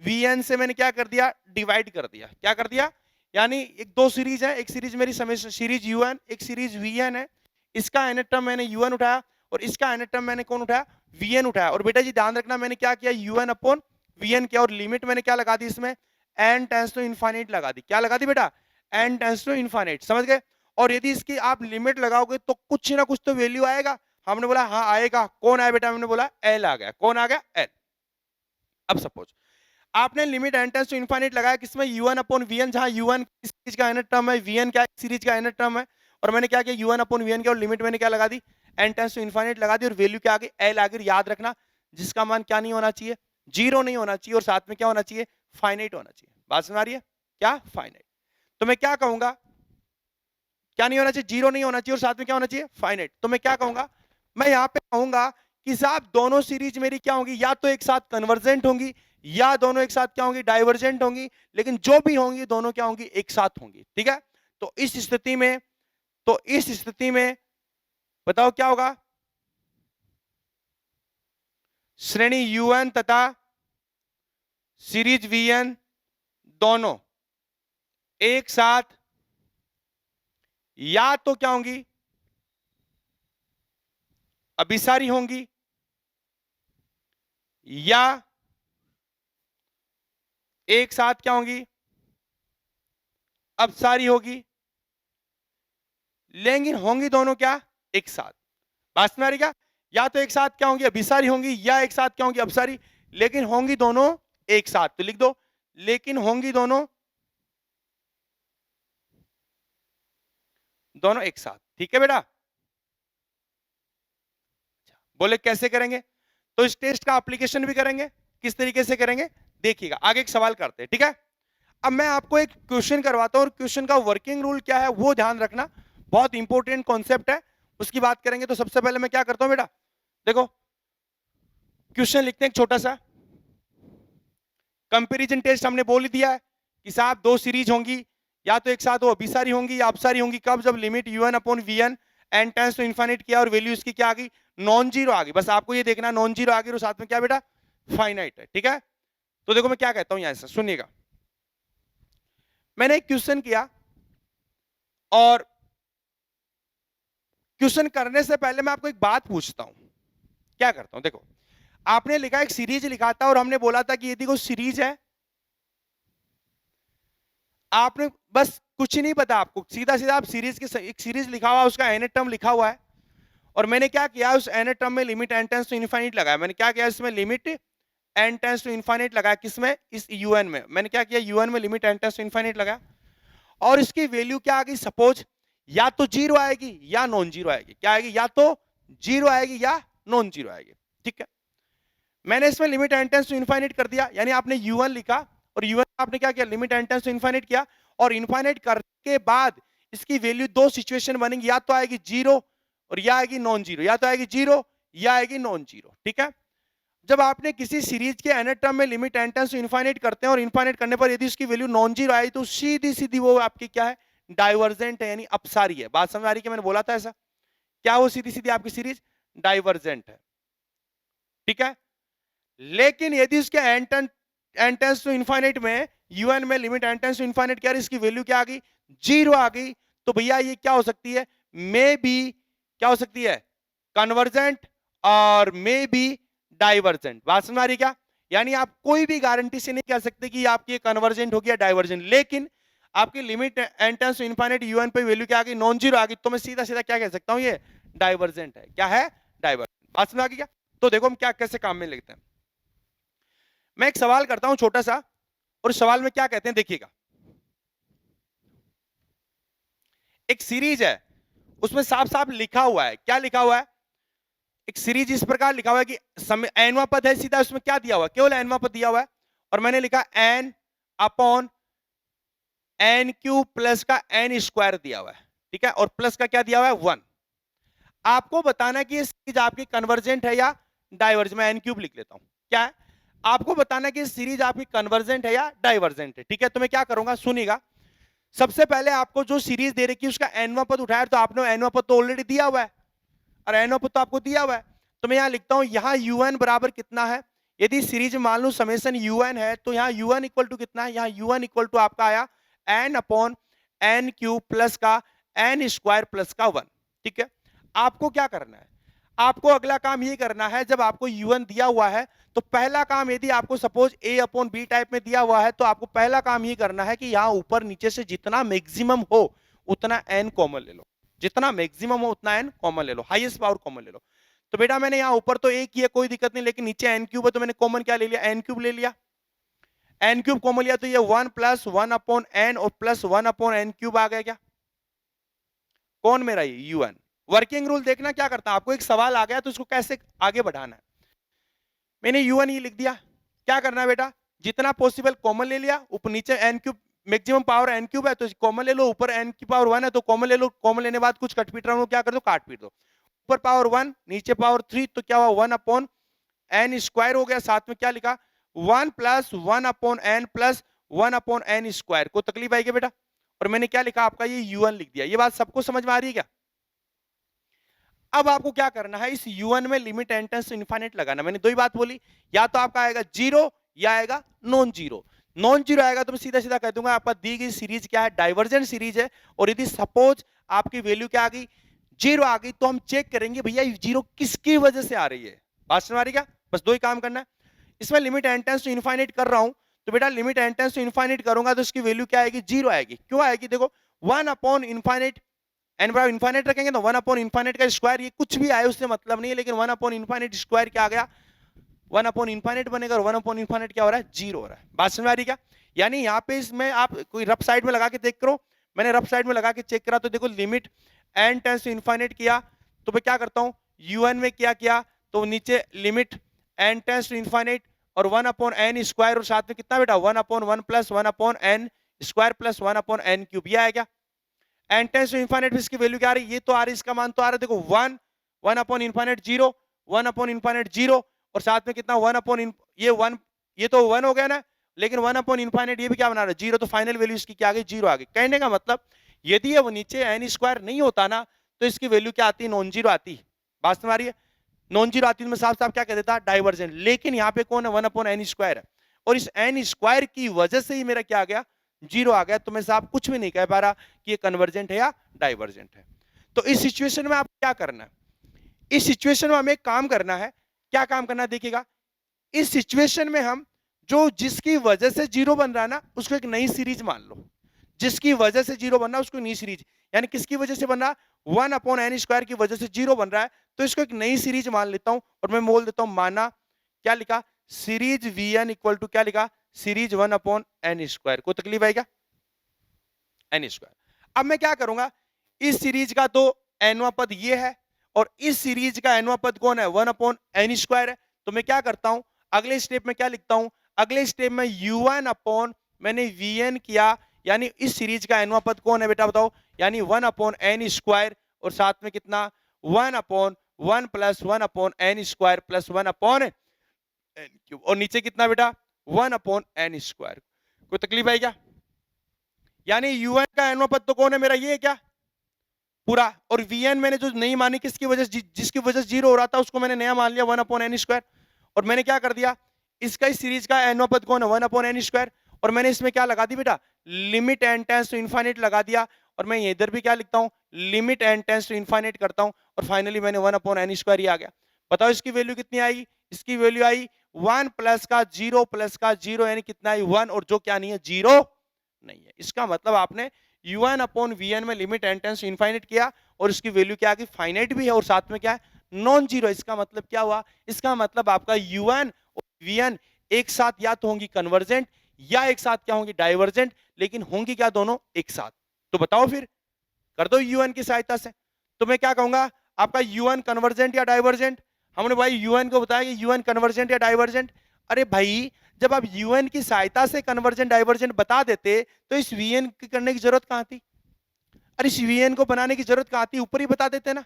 वी एन से मैंने क्या कर दिया, डिवाइड कर दिया। क्या कर दिया, यानी एक दो सीरीज है, एक सीरीज मेरी सीरीज यू एन, एक सीरीज वी एन है। इसका एन टर्म मैंने यू एन उठाया, और इसका nth टर्म मैंने कौन उठाया, vn उठाया। और बेटा जी ध्यान रखना मैंने क्या किया, un अपॉन vn किया और लिमिट मैंने क्या लगा दी इसमें, n टेंस टू इनफाइनाइट लगा दी। क्या लगा दी बेटा, n टेंस टू इनफाइनाइट, समझ गए। और यदि इसकी आप लिमिट लगाओगे तो कुछ ना कुछ तो वैल्यू आएगा। हमने बोला हाँ आएगा, कौन आया बेटा, हमने बोला l आ गया। कौन आ गया, l। अब सपोज आपने limit n tends to infinite लगाया किसमें, un अपॉन vn, जहां un इस सीरीज का nth टर्म है, vn क्या सीरीज का nth टर्म है। और मैंने क्या किया, un अपॉन vn किया और लिमिट मैंने क्या लगा दी, n टेंस टू इनफाइनाइट लगा दी और वैल्यू क्या आ गई, l आ गई। याद रखना जिसका मान क्या नहीं होना चाहिए, जीरो नहीं होना चाहिए और साथ में क्या होना चाहिए, फाइनाइट होना चाहिए। बात समझ आ रही है, क्या फाइनाइट। तो मैं क्या कहूंगा, क्या नहीं होना चाहिए, जीरो नहीं होना चाहिए और साथ में क्या होना चाहिए, फाइनाइट। तो मैं क्या कहूंगा, मैं यहां पे कहूंगा कि साहब दोनों सीरीज मेरी क्या होंगी, या तो एक साथ कन्वर्जेंट होंगी या दोनों एक साथ क्या होंगी, डाइवर्जेंट होंगी। लेकिन जो भी होंगी दोनों क्या होंगी, एक साथ होंगी। ठीक है, तो इस स्थिति में बताओ क्या होगा, श्रेणी un तथा सीरीज vn दोनों एक साथ या तो क्या होंगी, अभिसारी होंगी या एक साथ क्या होंगी, अपसारी होगी। लेकिन होंगी दोनों क्या, एक साथ। बात में आ रही क्या, या तो एक साथ क्या होंगी, अभिसारी होंगी या एक साथ क्या होंगी, अपसारी। लेकिन होंगी दोनों एक साथ, तो लिख दो लेकिन होंगी दोनों एक साथ। ठीक है बेटा, बोले कैसे करेंगे, तो इस टेस्ट का एप्लीकेशन भी करेंगे। किस तरीके से करेंगे देखिएगा, आगे एक सवाल करते हैं। ठीक है, अब मैं आपको एक क्वेश्चन करवाता हूं और क्वेश्चन का वर्किंग रूल क्या है वो ध्यान रखना, बहुत इंपॉर्टेंट कॉन्सेप्ट है, उसकी बात करेंगे। तो सबसे पहले मैं क्या करता हूं बेटा, देखो क्वेश्चन लिखते हैं एक छोटा सा। कंपैरिजन टेस्ट हमने बोल दिया है कि साहब दो सीरीज होंगी, या तो एक साथ वो अभिसारी होंगी या अपसारी होंगी। कब, जब limit un upon vn n tends to infinite किया और वैल्यू इसकी क्या आ गई, नॉन जीरो आ गई। बस आपको ये देखना नॉन जीरो आ गई और साथ में क्या बेटा, फाइनाइट है। ठीक है, तो देखो मैं क्या कहता हूं यहां से, सुनिएगा। मैंने एक क्वेश्चन किया और क्वेश्चन करने से पहले मैं आपको एक बात पूछता हूं। क्या करता हूं, देखो आपने लिखा एक सीरीज लिखा था और हमने बोला था कि यदि कोई सीरीज है, आपने बस कुछ नहीं पता आपको, सीधा सीधा आप सीरीज की एक सीरीज लिखा हुआ, उसका nth टर्म लिखा हुआ है और मैंने क्या किया, उस nth टर्म में limit n tends to infinite लगाया। मैंने क्या किया, इसमें limit n tends to infinite लगाया, किसमें, इस un में। मैंने क्या किया, un में limit n tends to infinite लगाया और इसकी वैल्यू क्या आ गई, सपोज या तो जीरो आएगी या नॉन जीरो आएगी। क्या आएगी, या तो जीरो आएगी या नॉन जीरो आएगी। ठीक है, मैंने इसमें limit n tends to infinite कर दिया, यानी आपने un लिखा और un आपने क्या किया, limit n tends to infinite किया और इनफाइनाइट करने के बाद इसकी वैल्यू दो सिचुएशन बनेंगी, या तो आएगी जीरो और या आएगी नॉन जीरो, या तो आएगी जीरो या आएगी नॉन जीरो। ठीक है, जब आपने किसी सीरीज के nth टर्म में limit n tends to infinite करते हैं और इनफाइनाइट करने पर यदि उसकी वैल्यू नॉन जीरो आई तो सीधी सीधी वो आपकी क्या है, डाइवर्जेंट है, यानी अपसारी है। बात समझ आ रही है, मैंने बोला था ऐसा, क्या वो सीधी सीधी आपकी सीरीज डाइवर्जेंट है। ठीक है, लेकिन यदि उसके n टेंस टू इनफाइनाइट में un में limit n tends to infinite क्या, इसकी वैल्यू क्या आ गई, जीरो आ गई, तो भैया ये क्या हो सकती है, मे बी क्या हो सकती है, कन्वर्जेंट और मे बी डाइवर्जेंट। बात समझ आ रही क्या, यानी आप कोई भी गारंटी से नहीं कह सकते कि आपकी कन्वर्जेंट होगी या डाइवर्जेंट, लेकिन आपकी limit n tends to infinite un पे वैल्यू क्या आ गई, नॉन जीरो आ गई, तो मैं सीधा सीधा क्या कह सकता हूं, ये डाइवर्जेंट है। क्या है, डाइवर्जेंट। बात समझ आ गई क्या, तो देखो हम क्या कैसे काम में लेते हैं। मैं एक सवाल करता हूं छोटा सा और इस सवाल में क्या कहते हैं देखिएगा। एक सीरीज है, उसमें साफ साफ लिखा हुआ है, क्या लिखा हुआ है, एक सीरीज इस प्रकार लिखा हुआ है कि एनवा पद है, सीधा उसमें क्या दिया हुआ है, केवल एनवा पद दिया हुआ है और मैंने लिखा n upon n cube plus का एन स्क्वायर दिया हुआ है। ठीक है, और प्लस का क्या दिया हुआ है, 1। आपको बताना कि ये सीरीज आपकी कन्वर्जेंट है या डाइवर्जेंट। मैं एन क्यूब लिख लेता हूं, क्या है, आपको बताना कि सीरीज आपकी कन्वर्जेंट है या डाइवर्जेंट है। ठीक है, तो मैं क्या करूंगा, सुनिएगा। सबसे पहले आपको जो सीरीज दे रखी है उसका एनवा पद उठाया, तो आपने एनवा पद तो ऑलरेडी दिया हुआ है और एनवा पद तो आपको दिया हुआ है, तो मैं यहां लिखता हूं, यहां un बराबर कितना है, यदि सीरीज मान लो समेशन un है तो यहां un इक्वल टू कितना है, यहां un इक्वल टू आपका आया n upon n cube plus का एन स्क्वायर प्लस का 1। ठीक है, आपको क्या करना है, आपको अगला काम ये करना है, जब आपको U1 दिया हुआ है तो पहला काम, यदि आपको suppose A upon B type में दिया हुआ है तो आपको पहला काम ये करना है कि यहां ऊपर नीचे से जितना मैक्सिमम हो उतना n कॉमन ले लो, जितना मैक्सिमम हो उतना n कॉमन ले लो, हाईएस्ट पावर कॉमन ले लो। तो बेटा मैंने यहां ऊपर तो एक ही है, कोई दिक्कत नहीं, लेकिन नीचे n क्यूब है तो मैंने कॉमन क्या ले लिया, n क्यूब ले लिया। n क्यूब कॉमन लिया तो ये 1 प्लस 1 अपॉन n और प्लस 1 अपॉन n क्यूब आ गया क्या, कौन मेरा ये U1। वर्किंग रूल देखना क्या करता है, आपको एक सवाल आ गया तो उसको कैसे आगे बढ़ाना है। मैंने U1 ये लिख दिया, क्या करना है बेटा, जितना पॉसिबल कॉमन ले लिया, ऊपर नीचे n cube, maximum power n cube है तो कॉमन ले लो, ऊपर n की पावर 1 है तो कॉमन ले लो, कॉमन लेने बाद कुछ कट पीट रहा हूं क्या कर दो, काट पीट दो, ऊपर पावर 1 नीचे पावर 3 तो क्या हुआ 1 अपॉन n स्क्वायर हो गया, साथ में क्या लिखा 1 plus 1 upon n plus 1 upon n square, को तकलीफ आएगी बेटा। और मैंने क्या लिखा आपका ये U1 लिख दिया। ये बात सबको समझ में आ रही है क्या। अब आपको क्या करना है, इस U1 में लिमिट एंटेंस इनफाइनाइट लगाना। मैंने दो ही बात बोली, या तो आपका आएगा जीरो या आएगा नॉन जीरो। नॉन जीरो आएगा तो मैं सीधा सीधा कह दूंगा आपका दी गई सीरीज क्या है, डाइवर्जेंट सीरीज है। और यदि सपोज आपकी वैल्यू क्या आ गई, जीरो आ गई, तो हम चेक करेंगे भैया जीरो किसकी वजह से आ रही है। बात समझ आ रही क्या, बस दो ही काम करना है। इसमें लिमिट एंटेंस टू इनफाइनाइट कर रहा हूं तो बेटा लिमिट एंटेंस टू इनफाइनाइट करूंगा तो इसकी वैल्यू क्या आएगी, जीरो आएगी। क्यों आएगी, देखो 1 अपॉन इनफाइनाइट, एन बराबर इनफाइनाइट रखेंगे तो 1 अपॉन इनफाइनाइट का स्क्वायर, ये कुछ भी आए उससे मतलब नहीं है, लेकिन 1 अपॉन इनफाइनाइट स्क्वायर क्या आ गया, 1 अपॉन इनफाइनाइट बनेगा, और 1 अपॉन इनफाइनाइट क्या हो रहा है, जीरो हो रहा है। बात समझ आ रही क्या। यानी यहाँ पे इसमें आप कोई रफ साइड में लगा के चेक करो, मैंने रफ साइड में लगा के चेक करा तो देखो limit n tends to infinite किया तो मैं क्या करता हूँ, U1 में क्या किया तो नीचे limit n tends to infinite और 1 अपॉन एन स्क्वायर, और साथ में कितना बेटा 1 upon 1 plus 1 upon n square plus 1 upon n cube, ये आएगा। एन टेंस टू इनफाइनाइट इसकी वैल्यू क्या आ रही है, ये तो आ रही है, इसका मान तो आ रहा है देखो 1 1 upon infinite zero, 1 upon infinite zero, और साथ में कितना 1 अपॉन ये 1, ये तो 1 हो गया ना, लेकिन 1 अपॉन इनफाइनाइट ये भी क्या बना रहा है, जीरो, तो फाइनल वैल्यू इसकी क्या आ गई, जीरो आ गई। कहने का मतलब यदि ये नीचे एन स्क्वायर नहीं होता ना तो इसकी वैल्यू क्या आती, नॉन जीरो आती। बात समझ आ रही है, नॉन जीरो आती तो मैं साफ साफ क्या कह देता, डाइवर्जेंट। लेकिन यहाँ पे कौन है, 1 अपॉन एन स्क्वायर है, और इस एन स्क्वायर की वजह से ही मेरा क्या आ गया, जीरो आ गया। तो मैं साहब कुछ भी नहीं कह पा रहा कि ये कन्वर्जेंट है या डाइवर्जेंट है। तो इस सिचुएशन में आप क्या करना है, इस सिचुएशन में हमें एक काम करना है, क्या काम करना है देखिएगा, इस सिचुएशन में हम जो जिसकी वजह से जीरो बन रहा है ना उसको एक नई सीरीज मान लो, जिसकी वजह से जीरो बन रहा है उसको नई सीरीज, यानी किसकी वजह से बन रहा है, 1 अपॉन एन स्क्वायर की वजह से जीरो बन रहा है, तो इसको एक नई सीरीज मान लेता हूं और मैं बोल देता हूं माना, क्या लिखा, सीरीज Vn इक्वल टू क्या लिखा, सीरीज 1 अपॉन एन स्क्वायर। कोई तकलीफ आएगा, एन स्क्वायर। अब मैं क्या करूंगा, इस सीरीज का तो एनवा पद ये है और इस सीरीज का एनवा पद कौन है, 1 अपॉन एन स्क्वायर है। तो मैं क्या करता हूं, अगले स्टेप में क्या लिखता हूं, अगले स्टेप में U1 अपॉन मैंने Vn किया, यानी इस सीरीज का एनवा पद कौन है बेटा बताओ, यानी 1 अपॉन एन स्क्वायर, और साथ में कितना 1 upon 1 plus 1 upon n square plus 1 upon n cube, और नीचे कितना बेटा 1 अपॉन एन स्क्वायर। कोई तकलीफ है क्या, यानी UN का एनवा पद तो कौन है मेरा, ये है क्या पूरा, और Vn मैंने जो नहीं मानी किसकी वजह से, जिसकी वजह से जीरो हो रहा था उसको मैंने नया मान लिया 1 अपॉन एन स्क्वायर, और मैंने क्या कर दिया, इसका इस सीरीज का एनवा पद कौन है 1 अपॉन एन स्क्वायर, और मैंने इसमें क्या लगा दी बेटा, limit n tends to infinite लगा दिया, और मैं इधर भी क्या लिखता हूं, limit n tends to infinite करता हूं, और फाइनली मैंने 1 अपॉन एन स्क्वायर ही आ गया। बताओ इसकी वैल्यू कितनी आई, इसकी वैल्यू आई 1 प्लस का जीरो प्लस का जीरो, यानी कितना आई 1, और जो क्या नहीं है, जीरो नहीं है। इसका मतलब आपने U1 अपॉन Vn में limit n tends to infinite किया और इसकी वैल्यू क्या आ गई, फाइनाइट भी है और साथ में क्या है, नॉन जीरो। इसका मतलब क्या हुआ, इसका मतलब आपका U1 और Vn एक साथ या तो होंगी कन्वर्जेंट या एक साथ क्या होंगी, डाइवर्जेंट, लेकिन होंगी क्या, दोनों एक साथ। तो बताओ फिर, कर दो UN की सहायता से। तो मैं क्या कहूंगा, आपका UN कन्वर्जेंट या डाइवर्जेंट। हमने भाई UN को बताया कि UN कन्वर्जेंट या डाइवर्जेंट। अरे भाई जब आप UN की सहायता से कन्वर्जेंट डाइवर्जेंट बता देते तो इस VN की करने की जरूरत कहां थी, अरे इस VN को बनाने की जरूरत कहां थी, ऊपर ही बता देते ना।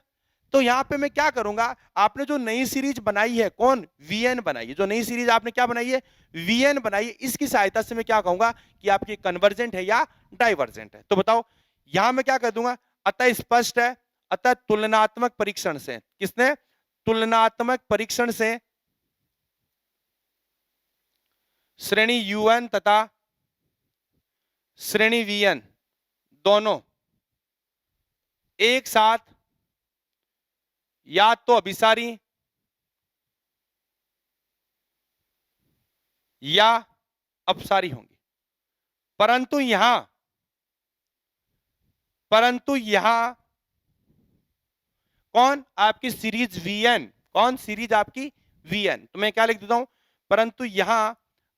तो यहां पे मैं क्या करूंगा, आपने जो नई सीरीज बनाई है, कौन, VN बनाई है, जो नई सीरीज आपने क्या बनाई है, VN बनाई है, इसकी सहायता से मैं क्या कहूंगा कि आपकी कन्वर्जेंट है या डाइवर्जेंट है। तो बताओ यहां मैं क्या कह दूंगा, अतः स्पष्ट है, अतः तुलनात्मक परीक्षण से, किसने, तुलनात्मक परीक्षण से श्रेणी UN तथा श्रेणी VN दोनों एक साथ या तो अभिसारी या अपसारी होंगी। परंतु यहां कौन आपकी सीरीज Vn, कौन सीरीज आपकी Vn, तो मैं क्या लिख देता हूं, परंतु यहां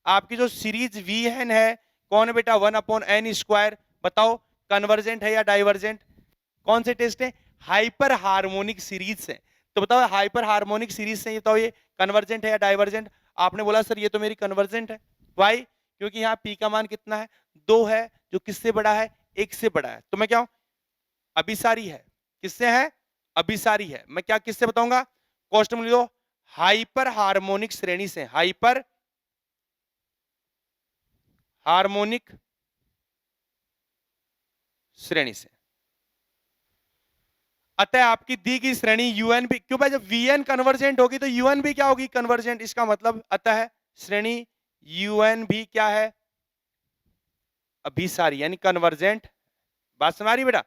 आपकी जो सीरीज Vn है कौन है बेटा, 1/n²। बताओ कन्वर्जेंट है या डाइवर्जेंट, कौन से टेस्ट है, हाइपर हार्मोनिक सीरीज से। तो बताओ हाइपर हार्मोनिक सीरीज से बताओ ये कन्वर्जेंट है या डाइवर्जेंट। आपने बोला सर ये तो मेरी कन्वर्जेंट है। वाई, क्योंकि यहाँ पी का मान कितना है, 2 है, जो किससे बड़ा है, 1 से बड़ा है। तो मैं क्या हूं, अभिसारी है, किससे है, अभिसारी है। मैं क्या किससे बताऊंगा, कॉस्ट में लो, हाइपर हार्मोनिक श्रेणी से, हाइपर हार्मोनिक श्रेणी से। अतः आपकी दी गई श्रेणी यूएन भी, क्यों भाई, जब वीएन कन्वर्जेंट होगी तो यूएन भी क्या होगी, कन्वर्जेंट। इसका मतलब अतः श्रेणी यूएन भी क्या है, अभिसारी यानी कन्वर्जेंट। बात समझ आ रही बेटा।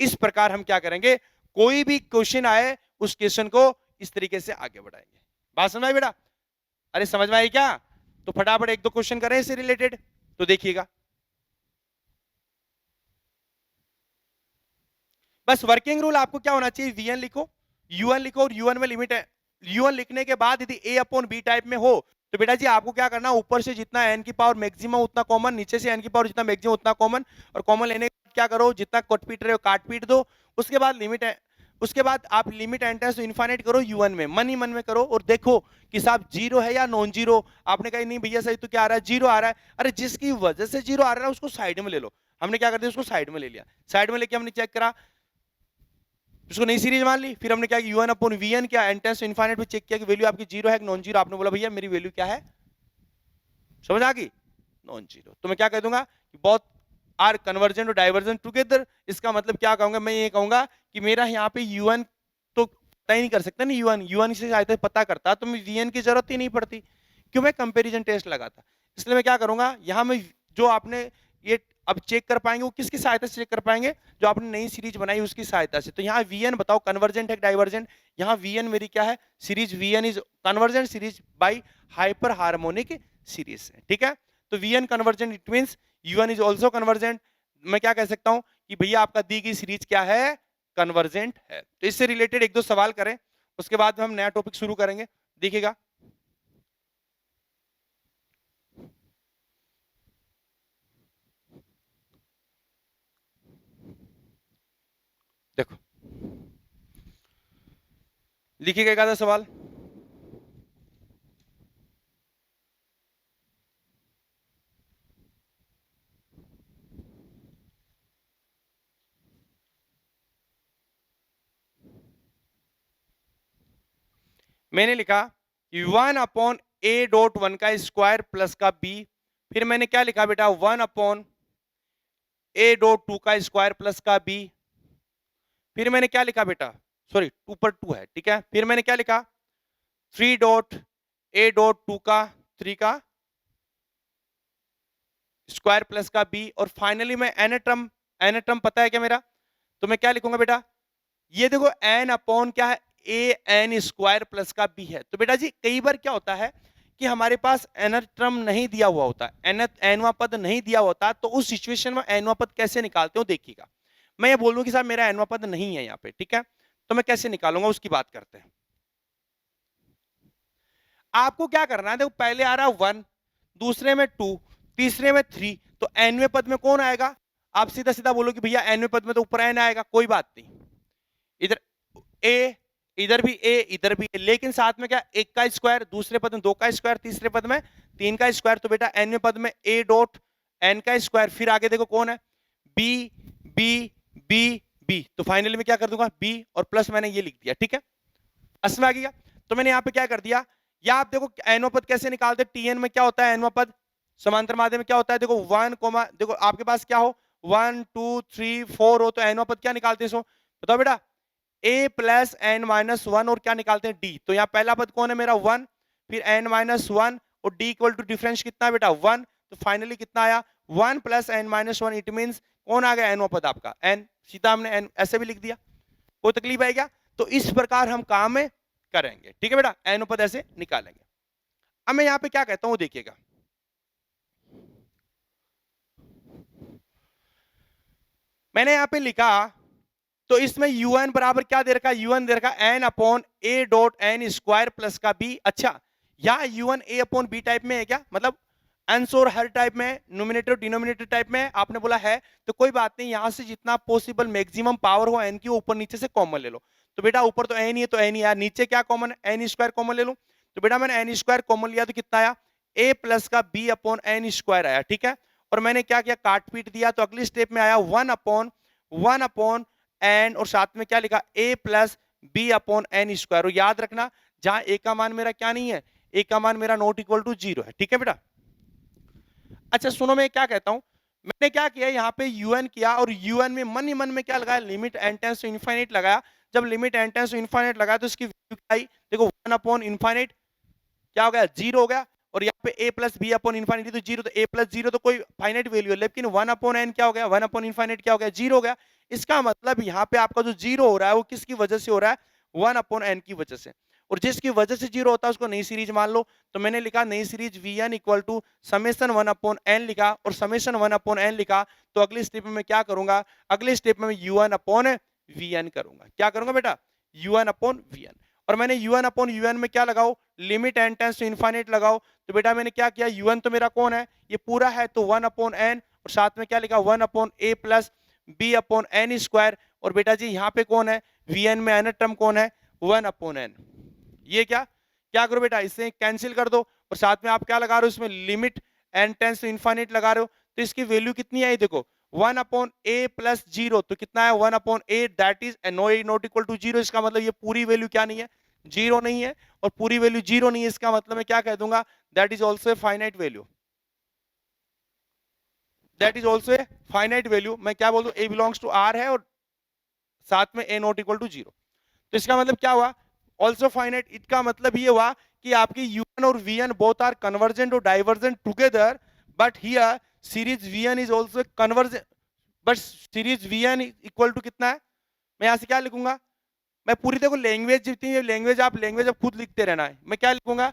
इस प्रकार हम क्या करेंगे, कोई भी क्वेश्चन आए उस क्वेश्चन को इस तरीके से आगे बढ़ाएंगे। बात समझ आई बेटा, अरे समझ में आई क्या, तो फटाफट 1-2 क्वेश्चन करें इससे रिलेटेड, तो देखिएगा। बस वर्किंग रूल आपको क्या होना चाहिए, वीएन लिखो, यूएन लिखो, और यूएन में लिमिट है। यूएन लिखने के बाद यदि ए अपॉन बी टाइप में हो तो बेटा जी आपको क्या करना, ऊपर से जितना एन की पावर मैक्सिमम उतना कॉमन, नीचे से एन की पावर जितना मैक्सिमम उतना कॉमन, और कॉमन लेने के बाद क्या करो, जितना कट पीट रहे हो काट पीट दो। उसके बाद लिमिट है, उसके बाद आप लिमिट एंटर्स इनफाइनाइट करो यूएन में, मन ही मन में करो, और देखो कि साहब जीरो है या नॉन जीरो। आपने कहा नहीं भैया सही तो क्या आ रहा है, जीरो आ रहा है। अरे जिसकी वजह से जीरो आ रहा है उसको साइड में ले लो। हमने क्या कर दिया, उसको साइड में ले लिया। साइड में लेके हमने चेक करा, उसको नई सीरीज मान ली। फिर हमने क्या किया, यूएन अपॉन वीएन क्या एंटेंस इनफाइनाइट पे चेक किया कि वैल्यू आपकी जीरो है कि नॉन जीरो। आपने बोला भैया मेरी वैल्यू क्या है, समझ आ गई, नॉन जीरो। तो मैं क्या कह दूंगा कि बहुत आर कन्वर्जेंट और डाइवर्जेंट टुगेदर। इसका मतलब क्या कहूंगा, मैं ये कहूंगा कि मेरा यहाँ पे यूएन तो पता ही नहीं कर सकता ना, यूएन यूएन से शायद पता करता तो मैं वीएन की जरूरत ही नहीं पड़ती, क्यों, मैं कंपेरिजन टेस्ट लगाता। इसलिए मैं क्या करूंगा, यहाँ में जो आपने ये अब चेक कर पाएंगे वो किसकी सहायता से चेक कर पाएंगे, जो आपने नई सीरीज बनाई उसकी सहायता से। तो यहाँ वीएन बताओ कन्वर्जेंट है डाइवर्जेंट, यहाँ वीएन मेरी क्या है, series v n is convergent series by hyper harmonic series, ठीक है। तो v n convergent it means u n is also convergent. मैं क्या कह सकता हूं कि भैया आपका दी गई सीरीज क्या है, कन्वर्जेंट है। तो इससे रिलेटेड 1-2 सवाल करें, उसके बाद हम नया टॉपिक शुरू करेंगे, देखिएगा। देखो लिखिएगा एक आधा सवाल। मैंने लिखा 1/a.1 का स्क्वायर प्लस का b। फिर मैंने क्या लिखा बेटा, 1/a.2 का स्क्वायर प्लस का b। फिर मैंने क्या लिखा बेटा, सॉरी 2 पर 2 है, ठीक है। फिर मैंने क्या लिखा, 3.a.2 का 3 का स्क्वायर प्लस का b। और फाइनली मैं एन टर्म पता है क्या मेरा, तो मैं क्या लिखूंगा बेटा, ये देखो एन अपॉन क्या है, ए एन स्क्वायर प्लस का बी है। तो बेटा जी कई बार क्या होता है कि हमारे पास एन टर्म नहीं दिया हुआ होता, एनवा पद नहीं दिया होता, तो उस सिचुएशन में एनवा पद कैसे निकालते हो देखिएगा। मैं ये बोलूं कि साहब मेरा एनवा पद नहीं है यहाँ पे, ठीक है, तो मैं कैसे निकालूंगा उसकी बात करते हैं। आपको क्या करना है, देखो पहले आ रहा है 1, दूसरे में 2, तीसरे में 3, तो एनवे पद में कौन आएगा, आप सीधा सीधा बोलो कि भैया एनवे पद में तो ऊपर एन आएगा, कोई बात नहीं। इधर ए, इधर भी ए, इधर भी ए, लेकिन साथ में क्या, 1 का स्क्वायर, दूसरे पद में 2 का स्क्वायर, तीसरे पद में 3 का स्क्वायर। तो बेटा एन पद में ए डॉट एन का स्क्वायर, फिर आगे देखो कौन है, बी बी बी बी। तो फाइनली में क्या कर दूंगा, बी और प्लस मैंने ये लिख दिया, ठीक है, असम आ गया। तो मैंने यहाँ पे क्या कर दिया, या आप देखो एनओ पद कैसे निकालते, टीएन में क्या होता है एनओ पद, समांतर माध्यम में क्या होता है, देखो 1, देखो आपके पास क्या हो 1 2 3 4 हो, तो एनओ पद क्या निकालते हैं, सो बताओ बेटा, a plus n minus one, और क्या निकालते हैं d। तो यहाँ पहला पद कौन है मेरा 1, फिर n माइनस वन, और d इक्वल टू डिफरेंस कितना है बेटा 1। तो फाइनली कितना आया 1 plus n minus one, it mean कौन आ गया एनओ पद आपका n। सीधा हमने n ऐसे भी लिख दिया, कोई तकलीफ है क्या। तो इस प्रकार हम काम करेंगे, ठीक है बेटा, n पद ऐसे निकालेंगे। अब मैं यहां पे क्या कहता हूं देखिएगा, मैंने यहां पे लिखा, तो इसमें un बराबर क्या दे रखा है, un दे रखा है n upon a dot n square plus का b। अच्छा, यहाँ un a upon b type में है क्या, मतलब अंश और हर टाइप में, नोमिनेटर डिनोमिनेटर टाइप में, आपने बोला है तो कोई बात नहीं, यहां से जितना पॉसिबल मैक्सिमम पावर हो n की ऊपर नीचे से कॉमन ले लो। तो बेटा ऊपर तो n ही है तो n ही यार, नीचे क्या कॉमन है, n स्क्वायर कॉमन ले लो। तो बेटा मैंने n स्क्वायर कॉमन लिया तो कितना आया, a प्लस का b अपॉन एन स्क्वायर आया, ठीक है। और मैंने क्या किया, काट पीट दिया, तो अगली स्टेप में आया वन अपॉन एन, और साथ में क्या लिखा, a plus b upon n square. और याद रखना जहां a का मान मेरा क्या नहीं है, a का मान मेरा नॉट इक्वल टू 0 है, ठीक है बेटा। अच्छा सुनो, मैं क्या कहता हूं, मैंने क्या किया यहाँ पे un किया, और un में मन ही मन में क्या लगाया, limit n tends to infinite लगाया। जब limit n tends to infinite लगाया तो इसकी वैल्यू क्या आई, देखो 1 अपॉन इनफाइनाइट क्या हो गया, 0 हो गया। और यहाँ पे a प्लस बी अपॉन इनफाइनिटी तो 0, तो a प्लस 0 तो कोई फाइनाइट वैल्यू है, लेकिन 1 अपॉन n क्या हो गया, 1 अपॉन इनफाइनाइट क्या हो गया, 0 हो गया। इसका मतलब यहाँ पे आपका जो 0 हो रहा है वो किसकी वजह से हो रहा है, 1 अपॉन n की वजह से। और जिसकी वजह से 0 होता है उसको नई सीरीज मान लो। तो मैंने लिखा नई series vn equal to summation 1 upon n लिखा, और समेशन 1 अपॉन n लिखा। तो अगली स्टेप में मैं क्या करूंगा, अगले स्टेप में un अपॉन vn करूंगा। क्या करूंगा बेटा, un अपॉन vn। और मैंने un अपॉन un में क्या लगाओ, limit n tends to infinite लगाओ। तो बेटा मैंने क्या किया, un तो मेरा कौन है, ये पूरा है, तो 1 अपॉन n, और साथ में क्या लिखा, 1 upon a plus b upon n square. और बेटा जी यहाँ पे कौन है, vn में n टर्म कौन है, 1 अपॉन n। ये क्या क्या करो बेटा, इससे कैंसिल कर दो, और साथ में आप क्या लगा रहे हो, इसमें limit n tends to infinite लगा रहे हो। तो इसकी वैल्यू कितनी आई, देखो 1 अपॉन a प्लस 0, तो कितना है 1 upon a, that is not equal to 0। इसका मतलब ये पूरी वैल्यू क्या नहीं है, 0 नहीं है, और पूरी वैल्यू 0 नहीं है, इसका मतलब मैं क्या कह दूंगा, that is also a finite value, that is also a finite value. मैं क्या बोल दूं, a बिलोंग्स टू r है, और साथ में a नॉट इक्वल टू 0। तो इसका मतलब क्या हुआ, ऑल्सो फाइनाइट। इसका मतलब ये हुआ कि आपकी un और vn बोथ आर कन्वर्जेंट और divergent together, but here series vn is also convergent, but series vn equal to कितना है, मैं यहां से क्या लिखूंगा, मैं पूरी देखो लैंग्वेज जितनी है, लैंग्वेज आप लैंग्वेज अब खुद लिखते रहना है। मैं क्या लिखूंगा,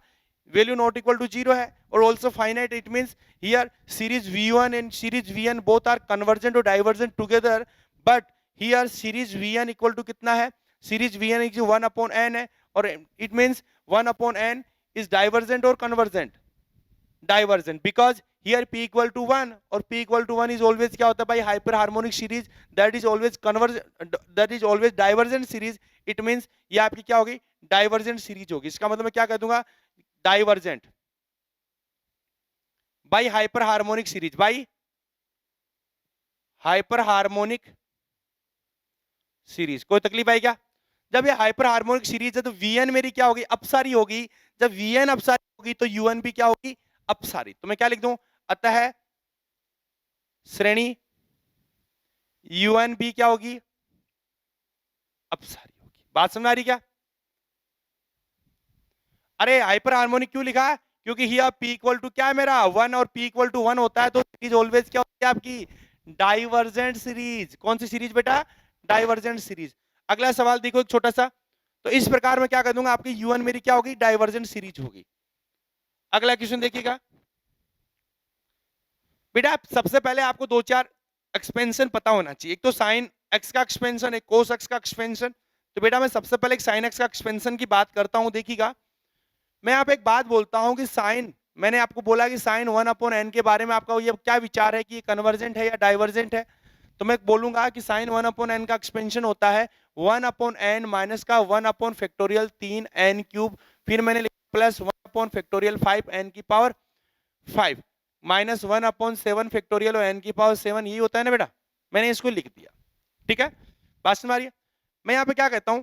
वैल्यू नॉट इक्वल टू 0 है, और also finite, it means here series v1 and series vn both are convergent और divergent together, but here series vn equal to कितना है, series vn is 1 upon n है, और it means 1 upon n is divergent और convergent, divergent, because here p equal to 1, और p equal to 1 is always क्या होता है भाई, hyper harmonic series, that is always convergent, that is always divergent series. It means ये आपकी क्या होगी, डाइवर्जेंट सीरीज होगी। इसका मतलब मैं क्या कह दूंगा, divergent by hyper harmonic series, by hyper harmonic series. कोई तकलीफ आई क्या, जब ये हाइपर हार्मोनिक सीरीज है तो vn मेरी क्या होगी, अपसारी होगी। जब vn अपसारी होगी तो un भी क्या होगी, अपसारी। तो मैं क्या लिख दूं, अतः श्रेणी un भी क्या होगी, अपसारी होगी। बात समझ आ रही क्या, अरे हाइपर हार्मोनिक क्यों लिखा है, क्योंकि हियर p इक्वल टू क्या है मेरा 1, और p इक्वल टू 1 होता है तो सीरीज ऑलवेज क्या होती है आपकी, डाइवर्जेंट सीरीज। कौन सी सीरीज बेटा, डाइवर्जेंट सीरीज। अगला सवाल देखो एक छोटा सा, तो इस प्रकार मैं क्या कर दूंगा, आपकी un मेरी क्या होगी, डाइवर्जेंट सीरीज होगी। अगला क्वेश्चन देखिएगा बेटा, सबसे पहले आपको दो चार एक्सपेंशन पता होना चाहिए। एक तो साइन एक्स का एक्सपेंशन, एक कोस एक्स का एक्सपेंशन। तो बेटा मैं सबसे पहले एक साइन एक्स का एक्सपेंशन की बात करता हूं, देखिएगा मैं यहाँ पे एक बात बोलता हूं कि साइन, मैंने आपको बोला कि साइन 1 अपॉन n के बारे में आपका ये क्या विचार है कि ये कन्वर्जेंट है या डाइवर्जेंट है। तो मैं बोलूंगा कि साइन 1 अपॉन n का एक्सपेंशन होता है 1 अपॉन n माइनस का 1 अपॉन फैक्टोरियल 3n क्यूब, फिर मैंने लिखा प्लस 1 अपॉन फैक्टोरियल 5n की पावर 5 माइनस 1 अपॉन 7 फैक्टोरियल और n की पावर 7, यही होता है ना बेटा, मैंने इसको लिख दिया। ठीक है, बात समझ आ रही है। मैं यहाँ पे क्या कहता हूं,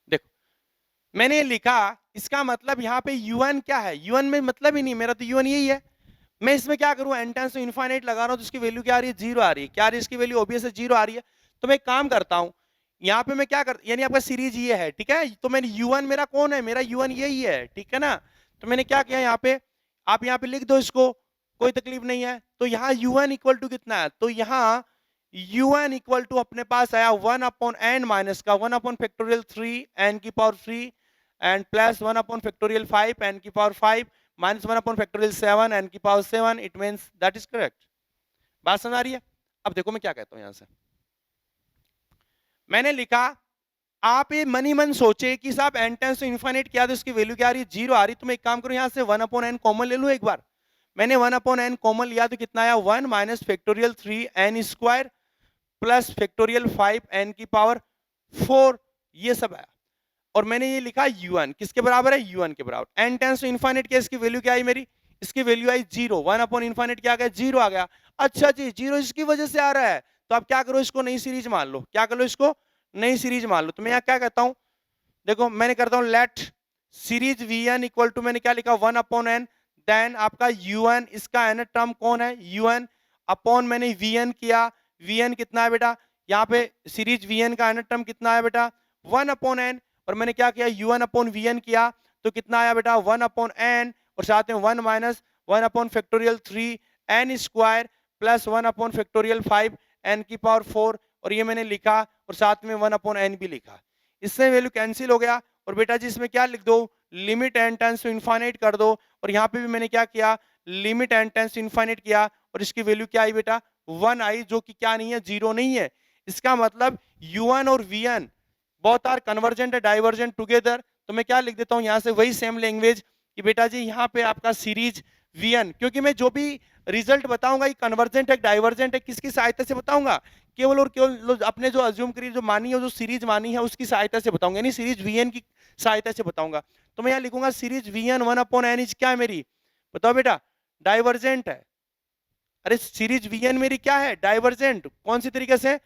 देखो मैंने ये लिखा, इसका मतलब यहाँ पे un क्या है, un में मतलब ही नहीं, मेरा तो un यही है। मैं इसमें क्या करूं, n टेंस टू इनफाइनाइट लगा रहा हूं, तो इसकी वैल्यू क्या आ रही है, 0 आ रही है। क्या आ रही है इसकी वैल्यू, ऑब्वियस है 0 आ रही है। तो मैं एक काम करता हूं, यहाँ पे मैं क्या कर, यानी आपका सीरीज ये है, ठीक है, तो मैंने un मेरा कौन है, मेरा un यही है, ठीक है ना। तो मैंने क्या किया यहाँ पे, आप यहाँ पे लिख दो इसको, कोई तकलीफ नहीं है। तो यहाँ un इक्वल टू कितना है, तो यहाँ un इक्वल टू अपने पास आया 1 अपॉन एन माइनस का 1 अपॉन फैक्टोरियल 3 एन की power 3 and plus 1 upon factorial 5 n की power 5 minus 1 upon factorial 7 n की power 7. It means that is correct. बात समझ आ रही है? अब देखो मैं क्या कहता हूं यहां से. मैंने लिखा आप ये मनी मन सोचे कि साहब एन टेंस टू इनफाइनाइट किया तो इसकी वैल्यू क्या आ रही है, जीरो आ रही. तो मैं एक काम करूं यहां से 1 अपॉन एन कॉमन ले लूं एक बार. मैंने 1 अपॉन एन कॉमन लिया तो कितना आया 1 minus factorial 3 n square plus factorial 5 n की पावर 4. ये सब आया और मैंने ये लिखा un किसके बराबर है, un के बराबर. एन टेंस टू इनफाइनाइट किया, इसकी वैल्यू क्या आई मेरी, इसकी वैल्यू आई जीरो. 1 अपॉन इनफाइनाइट क्या आ गया, जीरो आ गया. अच्छा जी, जीरो इसकी वजह से आ रहा है तो आप क्या करो, इसको नई सीरीज मान लो. क्या कर लो, इसको नई सीरीज मान लो. तो मैं यहाँ क्या कहता हूं, देखो मैंने करता हूं let series vn equal to, मैंने क्या लिखा 1 अपॉन एन, देन आपका un, इसका एन टर्म कौन है un अपॉन मैंने vn किया. vn कितना है बेटा, यहाँ पे सीरीज vn का एन टर्म कितना है बेटा 1 अपॉन एन. और मैंने क्या किया un अपॉन vn किया तो कितना आया बेटा 1 अपॉन एन और साथ में 1 minus 1 upon factorial 3 n square plus 1 upon factorial 5 n की पावर 4. और ये मैंने लिखा और साथ में 1 अपॉन एन भी लिखा. इससे वैल्यू कैंसिल हो गया और बेटा जी इसमें क्या लिख दो, limit n tends to infinite कर दो. और यहाँ पे भी मैंने क्या किया, limit n tends to infinite किया और इसकी वैल्यू क्या आई बेटा 1 आई, जो कि क्या नहीं है, जीरो नहीं है. इसका मतलब un और vn बोथ आर कन्वर्जेंट है डाइवर्जेंट टुगेदर. तो मैं क्या लिख देता हूँ यहाँ से वही सेम लैंग्वेज कि बेटा जी यहाँ पे आपका सीरीज vn, क्योंकि मैं जो भी रिजल्ट बताऊंगा ये कन्वर्जेंट है डाइवर्जेंट है किसकी सहायता से बताऊंगा, केवल और केवल अपने जो अज्यूम करी जो मानी है, जो सीरीज मानी है उसकी सहायता से बताऊंगा, यानी सीरीज vn की सहायता से बताऊंगा. तो मैं यहाँ लिखूंगा series vn 1 upon n is क्या है मेरी, बताओ बेटा, डाइवर्जेंट है. अरे सीरीज vn मेरी क्या है, डाइवर्जेंट. कौन सी तरीके से,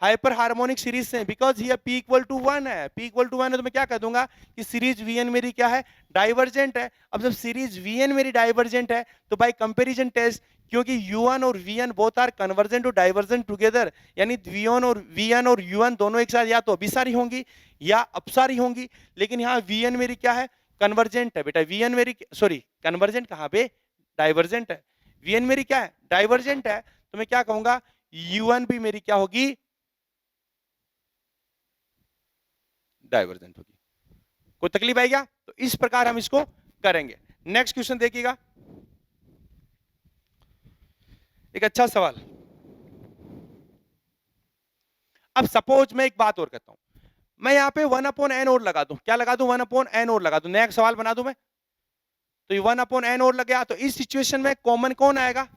हाइपर हार्मोनिक सीरीज से, बिकॉज ये p इक्वल टू 1 है. p इक्वल टू 1 है तो मैं क्या कह दूंगा कि सीरीज vn मेरी क्या है, डाइवर्जेंट है. अब जब सीरीज vn मेरी डाइवर्जेंट है तो बाय कंपैरिजन टेस्ट, क्योंकि u1 और vn बोथ आर कन्वर्जेंट और डाइवर्जेंट टुगेदर, यानी vn और un दोनों एक साथ या तो अभिसारी होंगी या अपसारी होंगी. लेकिन यहाँ vn मेरी क्या है, कन्वर्जेंट है बेटा. vn मेरी, सॉरी कन्वर्जेंट कहाँ पे, डाइवर्जेंट है. vn मेरी क्या है, डाइवर्जेंट है. तो मैं क्या कहूंगा un भी मेरी क्या होगी, डाइवर्जेंट होगी. कोई तकलीफ आई क्या? तो इस प्रकार हम इसको करेंगे. नेक्स्ट क्वेश्चन देखिएगा, एक अच्छा सवाल. अब सपोज मैं एक बात और कहता हूं, मैं यहां पे 1 अपॉन एन और लगा दूं. क्या लगा दूं, 1 अपॉन एन और लगा दूं. नया सवाल बना दूं मैं, तो ये 1 अपॉन एन और लग गया. तो इस सिचुएशन में कॉमन कौन आएगा,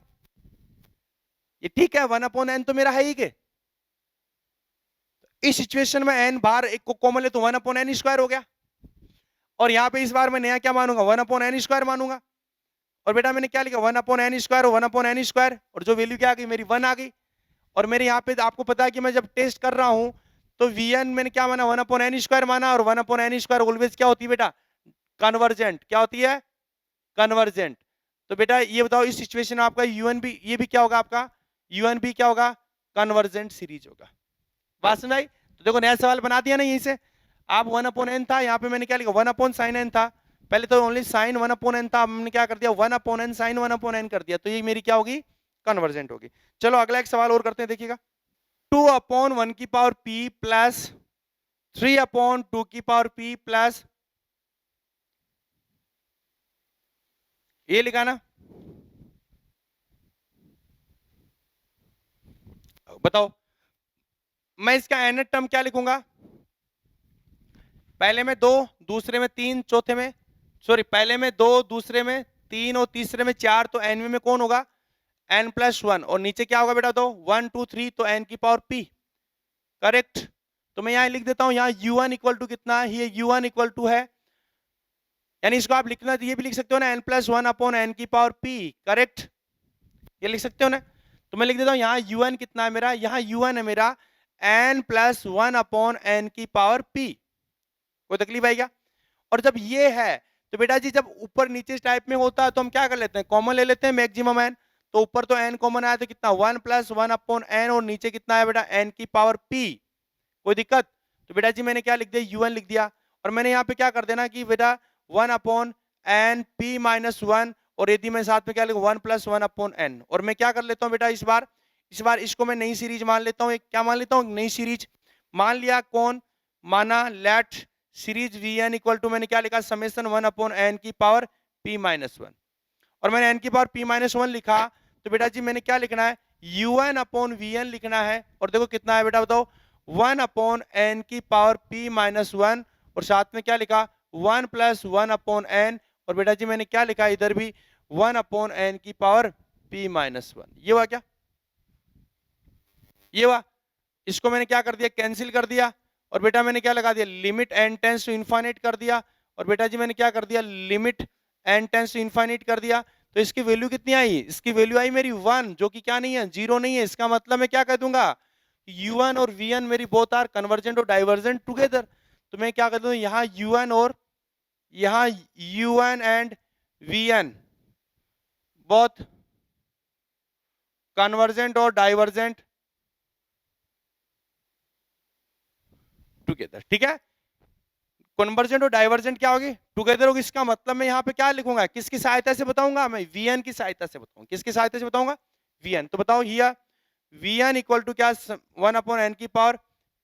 ये ठीक है 1 अपॉन एन तो मेरा है ही के. इस सिचुएशन में एन बार एक को कॉमन ले तो 1 अपॉन एन स्क्वायर हो गया. और यहां पे इस बार मैं नया क्या मानूंगा, 1 अपॉन एन स्क्वायर मानूंगा. और बेटा मैंने क्या लिखा 1 अपॉन एन स्क्वायर और 1 अपॉन एन स्क्वायर, और जो वैल्यू क्या आ गई मेरी 1 आ गई. और मेरे यहाँ पे आपको पता है कि मैं जब टेस्ट कर रहा हूं तो vn मैंने क्या माना 1 अपॉन एन स्क्वायर माना, और 1 अपॉन एन स्क्वायर ऑलवेज क्या होती है बेटा, कन्वर्जेंट. क्या होती है, कन्वर्जेंट. तो बेटा ये बताओ इस सिचुएशन में आपका un भी, ये भी क्या होगा आपका un भी क्या होगा, कन्वर्जेंट सीरीज होगा. बात समझ आई? तो देखो नया सवाल बना दिया ना यहीं से. आप 1 अपॉन एन था, यहाँ पे मैंने क्या लिखा 1 अपॉन साइन एन था. पहले तो ओनली साइन 1 अपॉन एन था, हमने क्या कर दिया 1 upon n sine 1 upon n कर दिया. तो ये मेरी क्या होगी, कन्वर्जेंट होगी. चलो अगला एक सवाल और करते हैं, देखिएगा. 2 अपॉन 1 की पावर p प्लस 3 अपॉन 2 की पावर p प्लस, ये लिखा ना, बताओ मैं इसका एन टर्म क्या लिखूंगा, पहले में 2, दूसरे में 3, चौथे में, सॉरी पहले में 2, दूसरे में 3 और तीसरे में 4. तो एन में कौन होगा, n प्लस 1. और नीचे क्या होगा बेटा, तो 1 2 3, तो n की पावर p. करेक्ट. तो मैं यहां लिख देता हूं, यहाँ u1 इक्वल टू कितना है, ये u1 इक्वल टू है, यानी इसको आप लिखना तो ये भी लिख सकते हो ना, n प्लस 1 अपॉन एन की पावर p. करेक्ट, ये लिख सकते हो ना. तो मैं लिख देता हूं यहाँ un कितना है मेरा, यहाँ un है मेरा n प्लस 1 अपॉन एन की पावर p. कोई तकलीफ आएगा? और जब ये है तो बेटा जी जब ऊपर नीचे इस टाइप में होता है तो हम क्या कर लेते हैं, कॉमन ले लेते हैं मैक्सिमम एन. तो ऊपर तो एन कॉमन आया तो कितना 1 प्लस 1 अपॉन एन, और नीचे कितना है बेटा एन की पावर p. कोई दिक्कत? तो बेटा जी मैंने क्या लिख दिया, un लिख दिया. और मैंने यहाँ पे क्या कर देना कि बेटा 1 अपॉन एन p माइनस 1, और यदि मैं साथ में क्या लिखूं 1 प्लस 1 अपॉन एन. और मैं क्या कर लेता हूँ बेटा, इस बार इस बार इसको मैं नई सीरीज मान लेता हूँ, एक क्या मान लेता हूँ, नई सीरीज मान लिया। कौन माना, let series v n equal to, मैंने क्या लिखा, समेशन 1 अपॉन एन की पावर p माइनस 1, और मैंने एन की पावर p माइनस 1 लिखा, तो बेटा जी मैंने क्या लिखना है, u n upon v n लिखना है, और देखो कितना है बेटा बताओ, 1 अपॉन एन की पावर p माइनस 1, और साथ में क्या लिखा 1 प्लस 1 अपॉन एन, और बेटा जी मैंने क्या लिखा इधर भी 1 अपॉन एन की पावर p माइनस 1। ये हुआ क्या, ये हुआ। इसको मैंने क्या कर दिया, कैंसिल कर दिया, और बेटा मैंने क्या लगा दिया, limit n tends to infinite कर दिया, और बेटा जी मैंने क्या कर दिया, limit n tends to infinite कर दिया। तो इसकी वैल्यू कितनी आई, इसकी वैल्यू आई मेरी 1, जो कि क्या नहीं है, 0 नहीं है। इसका मतलब मैं क्या कह दूंगा, u1 और vn मेरी बोथ आर कन्वर्जेंट और डाइवर्जेंट टुगेदर। तो मैं क्या कर दूं, यहाँ u1 और यहाँ u1 and vn both convergent और डाइवर्जेंट टुगेदर, ठीक है। कन्वर्जेंट और डाइवर्जेंट क्या होगी, टुगेदर होगी। इसका मतलब मैं यहाँ पे क्या लिखूंगा, किसकी सहायता से बताऊंगा, मैं vn की सहायता से बताऊंगा। किसकी सहायता से बताऊंगा, vn। तो बताओ हियर vn इक्वल टू क्या, 1 अपॉन एन की पावर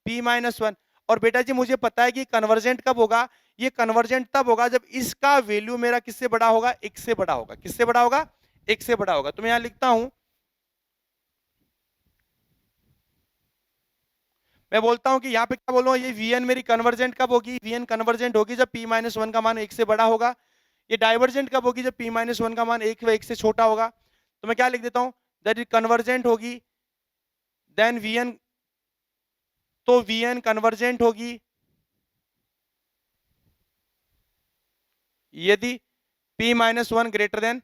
p माइनस 1। और बेटा जी मुझे पता है कि कन्वर्जेंट कब होगा, ये कन्वर्जेंट तब होगा जब इसका वैल्यू मेरा किससे बड़ा होगा, एक से बड़ा होगा। किससे बड़ा होगा, एक से बड़ा होगा। तो मैं यहां लिखता हूं, मैं बोलता हूं कि यहाँ पे क्या बोल रहा हूं, ये vn मेरी कन्वर्जेंट कब होगी, vn कन्वर्जेंट होगी जब p माइनस 1 का मान एक से बड़ा होगा। ये डाइवर्जेंट कब होगी, जब p माइनस 1 का मान एक से छोटा होगा। तो मैं क्या लिख देता हूं, दैट इज कन्वर्जेंट होगी, देन vn, तो vn कन्वर्जेंट होगी यदि p माइनस 1 ग्रेटर देन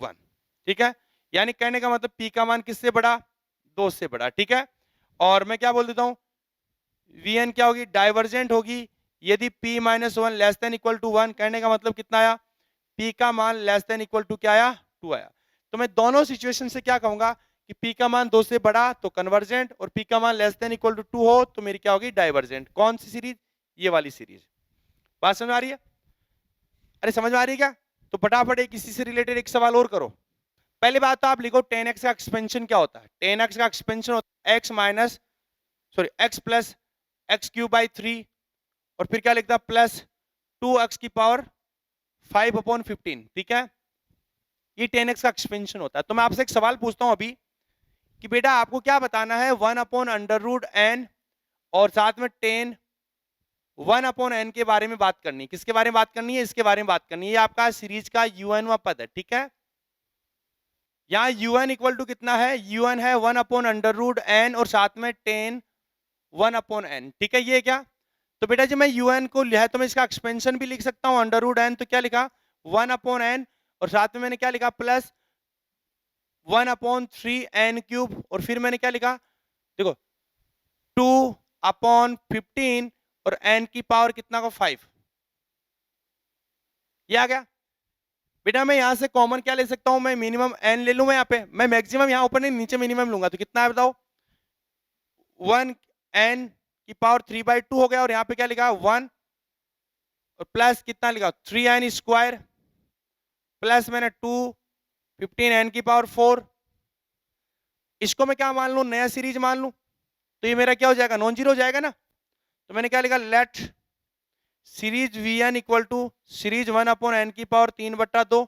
1, ठीक है। यानी कहने का मतलब p का मान किससे बड़ा, 2 से बड़ा, ठीक है। और मैं क्या बोल देता हूं, vn क्या होगी, डाइवर्जेंट होगी यदि p minus 1 less than equal to 1। कहने का मतलब कितना आया, p का मान लेस देन इक्वल टू क्या आया, 2 आया। तो मैं दोनों सिचुएशन से क्या कहूंगा कि p का मान 2 से बड़ा तो कन्वर्जेंट, और p का मान लेस देन इक्वल टू 2 हो तो मेरी क्या होगी, डाइवर्जेंट। कौन सी सीरीज, ये वाली सीरीज। बात समझ में आ रही है, अरे समझ में आ रही है क्या। तो फटाफट एक इसी से रिलेटेड एक सवाल और करो। पहली बात तो आप लिखो 10x का एक्सपेंशन क्या होता है। 10x का एक्सपेंशन होता है x minus, sorry x plus x cube by 3, और फिर क्या लिखता है प्लस 2x की पावर 5 अपॉन 15, ठीक है। ये 10x का एक्सपेंशन होता है। तो मैं आपसे एक सवाल पूछता हूं अभी कि बेटा आपको क्या बताना है, 1 अपॉन अंडर रूट एन और साथ में 10 1 अपॉन एन के बारे में बात करनी है। किसके बारे में बात करनी है, इसके बारे में बात करनी है। ये आपका सीरीज का un पद है, ठीक है। यहाँ un इक्वल टू कितना है, un है 1 अपॉन अंडर रूट एन और साथ में 10 1 अपॉन एन, ठीक है। ये क्या, तो बेटा जी मैं un को लिया है तो मैं इसका एक्सपेंशन भी लिख सकता हूँ अंडर रूट एन, तो क्या लिखा 1 अपॉन एन, और साथ में मैंने क्या लिखा प्लस 1 अपॉन 3 एन क्यूब, और फिर मैंने क्या लिखा, देखो 2 अपॉन 15 और एन की पावर कितना को 5। ये आ गया। बेटा मैं यहां से कॉमन क्या ले सकता हूं, मैं मिनिमम एन ले लूं, मैं यहाँ पे मैं मैक्सिमम यहाँ ऊपर नहीं नीचे मिनिमम लूंगा, तो कितना है बताओ, 1 एन की पावर 3/2 हो गया, और यहाँ पे क्या लिखा 1 और प्लस कितना लिखा 3 एन स्क्वायर, प्लस मैंने 2 15 एन की पावर 4। इसको मैं क्या मान लूं, नया सीरीज मान लूं, तो ये मेरा क्या हो जाएगा, नॉन जीरो हो जाएगा ना। तो मैंने क्या लिखा, let series v n equal to series 1 upon n की पावर 3/2,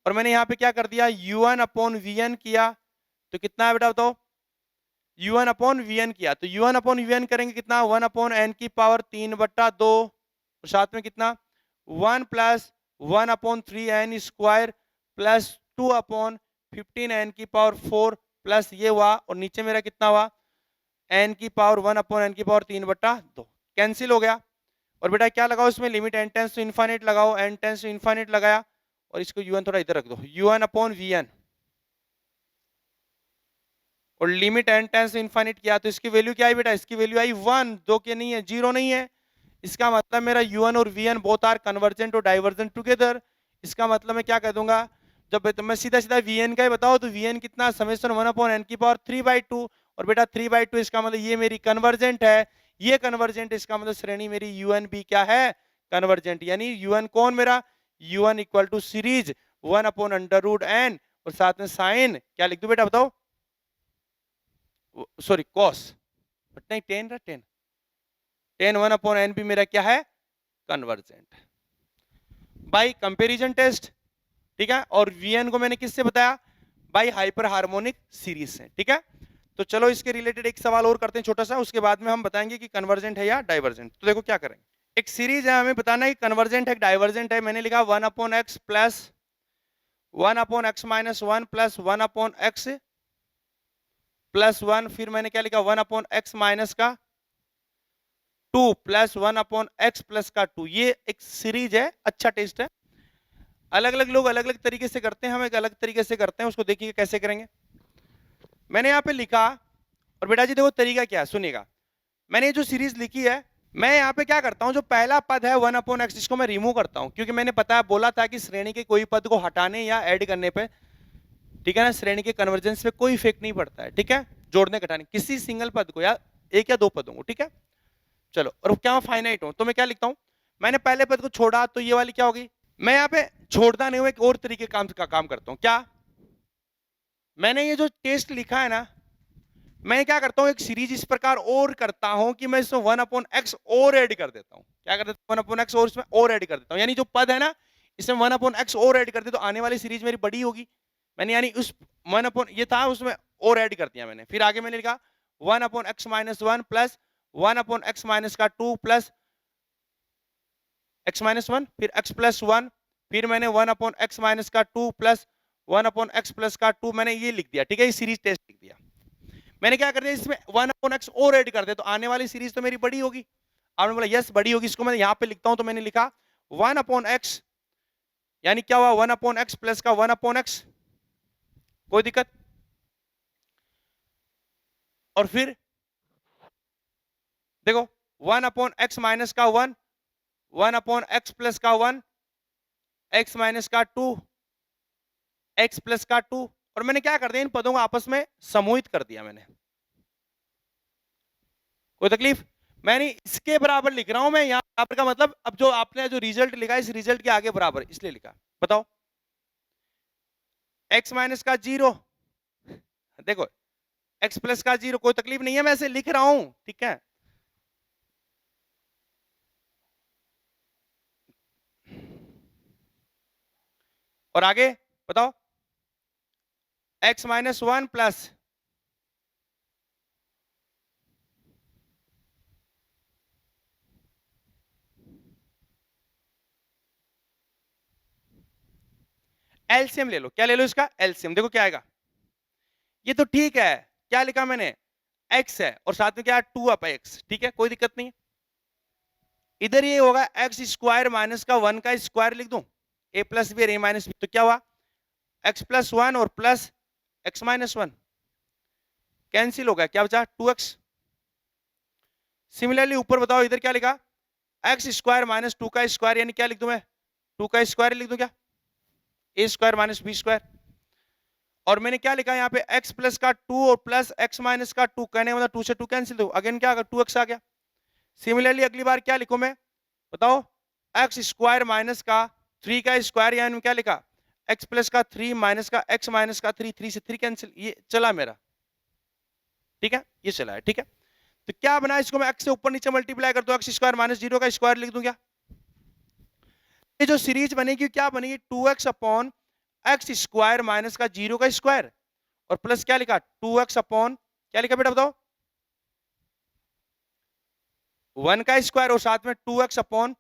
और मैंने यहाँ पे क्या कर दिया u1 अपॉन वी एन किया, तो कितना है बेटा बताओ, u1 अपॉन वी एन किया, तो u1 अपॉन वी एन करेंगे कितना 1 अपॉन एन की पावर 3/2, और साथ में कितना 1 plus 1 upon 3 n square plus 2 upon 15 n की पावर 4 प्लस ये हुआ, और नीचे मेरा कितना हुआ एन की पावर 1 अपॉन एन की पावर 3/2, कैंसिल हो गया। और बेटा क्या लगाओ इसमें, limit n tends to infinite लगाओ, एन टेंस टू इनफाइनाइट लगाया, और इसको un थोड़ा इधर रख दो, un अपॉन vn, और limit n tends to infinite किया, तो इसकी वैल्यू क्या आई बेटा, इसकी वैल्यू आई 1, जो कि नहीं है, 0 नहीं है। इसका मतलब मेरा un और vn बोथ आर कन्वर्जेंट और डाइवर्जेंट टुगेदर। इसका मतलब मैं क्या कह दूंगा, जब तो मैं सीधा सीधा vn का ही बताओ, तो vn कितना समेशन 1 अपॉन एन की पावर 3/2, और बेटा 3/2 इसका मतलब ये मेरी कन्वर्जेंट है, ये कन्वर्जेंट, इसका मतलब श्रेणी मेरी un भी क्या है, कन्वर्जेंट। यानी un कौन मेरा, un equal to series 1 upon under root n, और साथ में साइन क्या लिख दूं बेटा बताओ, सॉरी कॉस, बट नहीं टेन रहा, टेन 1/n भी मेरा क्या है, कन्वर्जेंट बाई कंपेरिजन टेस्ट, ठीक है। और वीएन को मैंने किससे बताया, बाई हाइपर हार्मोनिक सीरीज से, ठीक है। तो चलो इसके रिलेटेड एक सवाल और करते हैं छोटा सा, उसके बाद में हम बताएंगे कि कन्वर्जेंट है या डाइवर्जेंट। तो देखो क्या करेंगे, एक सीरीज है, हमें बताना है कि कन्वर्जेंट है डाइवर्जेंट है। मैंने लिखा 1/x plus 1/x minus 1 plus 1/x plus 1, फिर मैंने क्या लिखा 1/x माइनस का 2 प्लस 1/x प्लस का 2। ये एक सीरीज है, अच्छा टेस्ट है। अलग अलग लोग अलग अलग तरीके से करते हैं, हम एक अलग तरीके से करते हैं, उसको देखिए कैसे करेंगे। मैंने यहाँ पे लिखा, और बेटा जी देखो तरीका क्या है, सुनिएगा। मैंने ये जो सीरीज लिखी है, मैं यहाँ पे क्या करता हूँ, जो पहला पद है 1/x, इसको मैं रिमूव करता हूँ, क्योंकि मैंने पता बोला था कि श्रेणी के कोई पद को हटाने या ऐड करने पे, ठीक है ना, श्रेणी के कन्वर्जेंस पे कोई इफेक्ट नहीं पड़ता है, ठीक है, जोड़ने घटाने किसी सिंगल पद को या एक या दो पदों को, ठीक है। चलो, और क्या फाइनाइट हूं तो मैं क्या लिखता हूं, मैंने पहले पद को छोड़ा तो ये वाली क्या होगी, मैं यहाँ पे छोड़ता नहीं हूं, एक और तरीके का काम करता हूं। क्या, मैंने ये जो टेस्ट लिखा है ना, मैं क्या करता हूं, एक सीरीज इस प्रकार और करता हूं कि मैं इसमें 1/x और ऐड कर देता हूं। क्या कर देता हूं, 1/x और इसमें और ऐड कर देता हूं, यानी जो पद है ना इसमें 1/x और ऐड कर दे तो आने वाली सीरीज मेरी बड़ी होगी। मैंने यानी उस 1 ये था उसमें और ऐड कर दिया मैंने। फिर आगे मैंने लिखा 1/x minus 1 plus 1/x minus का 2 प्लस x माइनस 1, फिर x प्लस 1, फिर मैंने 1/x माइनस का 2 प्लस 1/x प्लस का 2, मैंने ये लिख दिया, ठीक है, ये सीरीज टेस्ट लिख दिया। मैंने क्या कर दिया, इसमें 1/x और ऐड कर दे तो आने वाली सीरीज तो मेरी बड़ी होगी। आपने बोला यस बड़ी होगी, इसको मैं यहाँ पे लिखता हूं, तो मैंने लिखा 1/x, यानी क्या हुआ 1/x प्लस का 1/x, कोई दिक्कत। और फिर देखो 1/x माइनस का 1, 1/x प्लस का 1, x माइनस का 2, x प्लस का 2, और मैंने क्या कर दिया, इन पदों को आपस में समूहित कर दिया मैंने। कोई तकलीफ, मैंने इसके बराबर लिख रहा हूं मैं, यहां बराबर का मतलब अब जो आपने जो रिजल्ट लिखा है इस रिजल्ट के आगे बराबर इसलिए लिखा। बताओ x माइनस का 0, देखो x प्लस का 0, कोई तकलीफ नहीं है, मैं ऐसे लिख रहा हूं, ठीक है। और आगे बताओ x माइनस 1 प्लस एलसीएम ले लो, क्या ले लो इसका एलसीएम, देखो क्या आएगा। ये तो ठीक है, क्या लिखा मैंने, x है और साथ में क्या है 2/x, ठीक है, कोई दिक्कत नहीं है। इधर ये होगा x स्क्वायर माइनस का 1 का स्क्वायर लिख दूं, a प्लस बी और a माइनस बी, तो क्या हुआ x प्लस 1 और प्लस x माइनस 1 कैंसिल हो गया, क्या बचा 2x। सिमिलरली ऊपर बताओ इधर क्या लिखा, x स्क्वायर माइनस 2 का स्क्वायर, यानी क्या लिख दूं मैं 2 का स्क्वायर लिख दूं, क्या a square minus b square. और मैंने क्या लिखा यहाँ पे x प्लस का 2 और प्लस x माइनस का 2, कहने मतलब 2 से 2 कैंसिल दो, अगेन क्या आ 2x आ गया। सिमिलरली अगली बार क्या लिखूं मैं, बताओ एक्स स्क्वायर माइनस का 3 का स्क्वायर, यानी क्या लिखा x प्लस का 3 माइनस का x माइनस का 3, 3 से 3 कैंसिल, ये चला मेरा, ठीक है, ये चला है, ठीक है। तो क्या बना, इसको मैं x से ऊपर नीचे मल्टीप्लाई कर दूं, x स्क्वायर माइनस 0 का स्क्वायर लिख दूं, क्या ये जो सीरीज बनेगी क्या बनेगी 2x upon x square minus का 0 का स्क्वायर और प्लस क्या लिखा 2x अपॉन क्या लिखा बेटा बताओ 1 का स्क्वायर और साथ में 2x अपॉन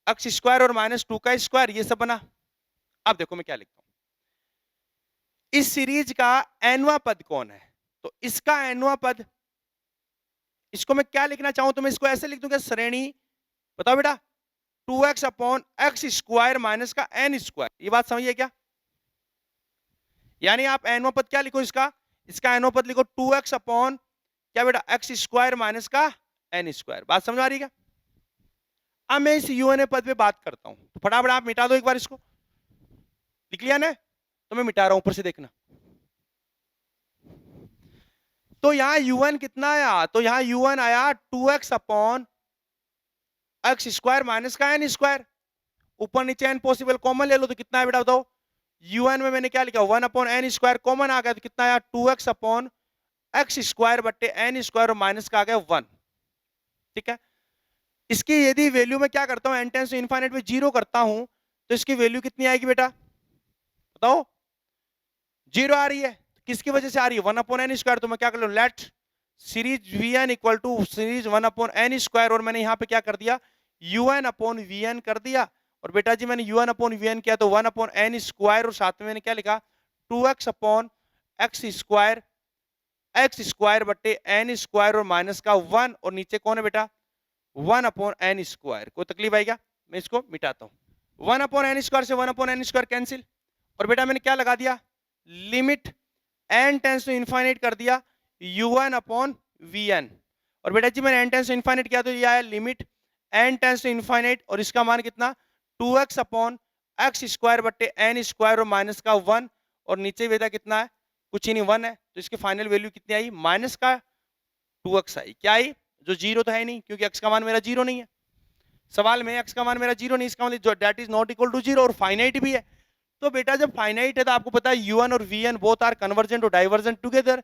एक्स स्क्वायर और माइनस 2 का स्क्वायर, ये सब बना। अब देखो मैं क्या लिखता हूं, इस सीरीज का एनवा पद कौन है, तो इसका एनवा पद, इसको मैं क्या लिखना चाहूं तो मैं इसको ऐसे लिख दूंगा श्रेणी, बताओ बेटा 2x upon x square minus का n स्क्वायर, ये बात समझिए क्या, यानी आप एनवा पद क्या लिखो इसका, इसका एनवा पद लिखो 2x अपॉन क्या बेटा एक्स स्क्वायर माइनस का n स्क्वायर, बात समझ आ रही है। अब मैं इस यूएनए पद पे बात करता हूं, तो फटाफट आप मिटा दो एक बार इसको, लिख लिया ना, तो मैं मिटा रहा हूं ऊपर से देखना। तो यहां u1 कितना आया, तो यहां u1 आया 2x upon x square minus का n स्क्वायर, ऊपर नीचे n पॉसिबल कॉमन ले लो तो कितना है बेटा बताओ, un में मैंने क्या लिखा 1 अपॉन n स्क्वायर कॉमन आ गया तो कितना आया 2x अपॉन एक्स स्क्वायर बट्टे एन स्क्वायर और माइनस का आ गया 1। ठीक है, इसकी यदि वैल्यू में क्या करता हूं, एन टेंस टू इनफाइनाइट में 0 करता हूं तो इसकी वैल्यू कितनी आएगी बेटा बताओ? 0 आ रही है। किसकी वजह से आ रही है? 1 अपॉन एन स्क्वायर। तो मैं क्या कर लूं, let series v n equal to series 1 upon n square, और मैंने यहां पे क्या कर दिया, u n upon v n कर दिया। और बेटा जी मैंने u n upon v n किया तो 1 अपॉन एन स्क्वायर, और साथ में मैंने क्या लिखा, 2x अपॉन एक्स स्क्वायर बट्टे एन स्क्वायर और माइनस का 1, और नीचे कौन है बेटा, 1 अपॉन एन स्क्वायर। कोई तकलीफ आई क्या? मैं इसको मिटाता हूं। 1 अपॉन एन स्क्वायर से 1 अपॉन एन स्क्वायर कैंसिल, और बेटा मैंने क्या लगा दिया, limit n tends to infinite कर दिया u n upon v n. और बेटा जी मैंने एन टेंस टू इनफाइनाइट किया तो ये आया limit n tends to infinite, और इसका मान कितना, 2x अपॉन एक्स स्क्वायर बट्टे एन स्क्वायर और माइनस का 1, और नीचे बेटा कितना है, कुछ ही नहीं 1 है। तो इसकी फाइनल वैल्यू कितनी आई, माइनस का 2x आई। क्या आई, जो 0 तो है नहीं क्योंकि x का मान मेरा 0 नहीं है। सवाल में x का मान मेरा 0 नहीं, इसका मतलब that is not equal to 0, और फाइनाइट भी है। तो बेटा जब फाइनाइट है तो आपको पता है u1 और vn बोथ आर कन्वर्जेंट और डाइवर्जेंट टुगेदर।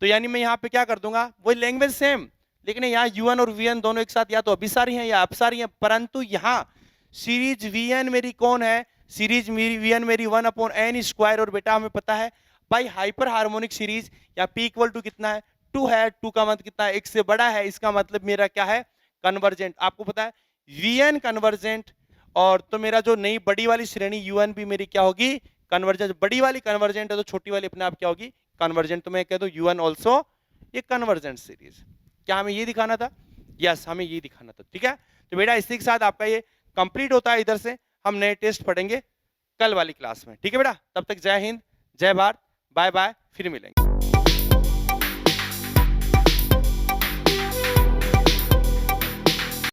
तो यानी मैं यहाँ पे क्या कर दूंगा, वही लैंग्वेज सेम, लेकिन यहाँ u1 और vn दोनों एक साथ या तो अभिसारी हैं या अपसारी हैं, परंतु यहाँ सीरीज vn मेरी कौन है, सीरीज vn मेरी 1 अपॉन एन स्क्वायर। और बेटा हमें पता है भाई हाइपर हार्मोनिक सीरीज या p इक्वल टू कितना है, 2 है। 2 का मतलब कितना है, 1 से बड़ा है, इसका मतलब मेरा क्या है, कन्वर्जेंट। आपको पता है vn कन्वर्जेंट, और तो मेरा जो नई बड़ी वाली श्रेणी un भी मेरी क्या होगी, कन्वर्जेंट। बड़ी वाली कन्वर्जेंट है तो छोटी वाली अपने आप क्या होगी, कन्वर्जेंट। तो मैं कह दूं un ऑल्सो ये कन्वर्जेंट सीरीज। क्या हमें ये दिखाना था? यस, हमें ये दिखाना था। ठीक है, तो बेटा इसी के साथ आपका ये कंप्लीट होता है। इधर से हम नए टेस्ट पढ़ेंगे कल वाली क्लास में। ठीक है बेटा, तब तक जय हिंद, जय भारत, बाय बाय, फिर मिलेंगे।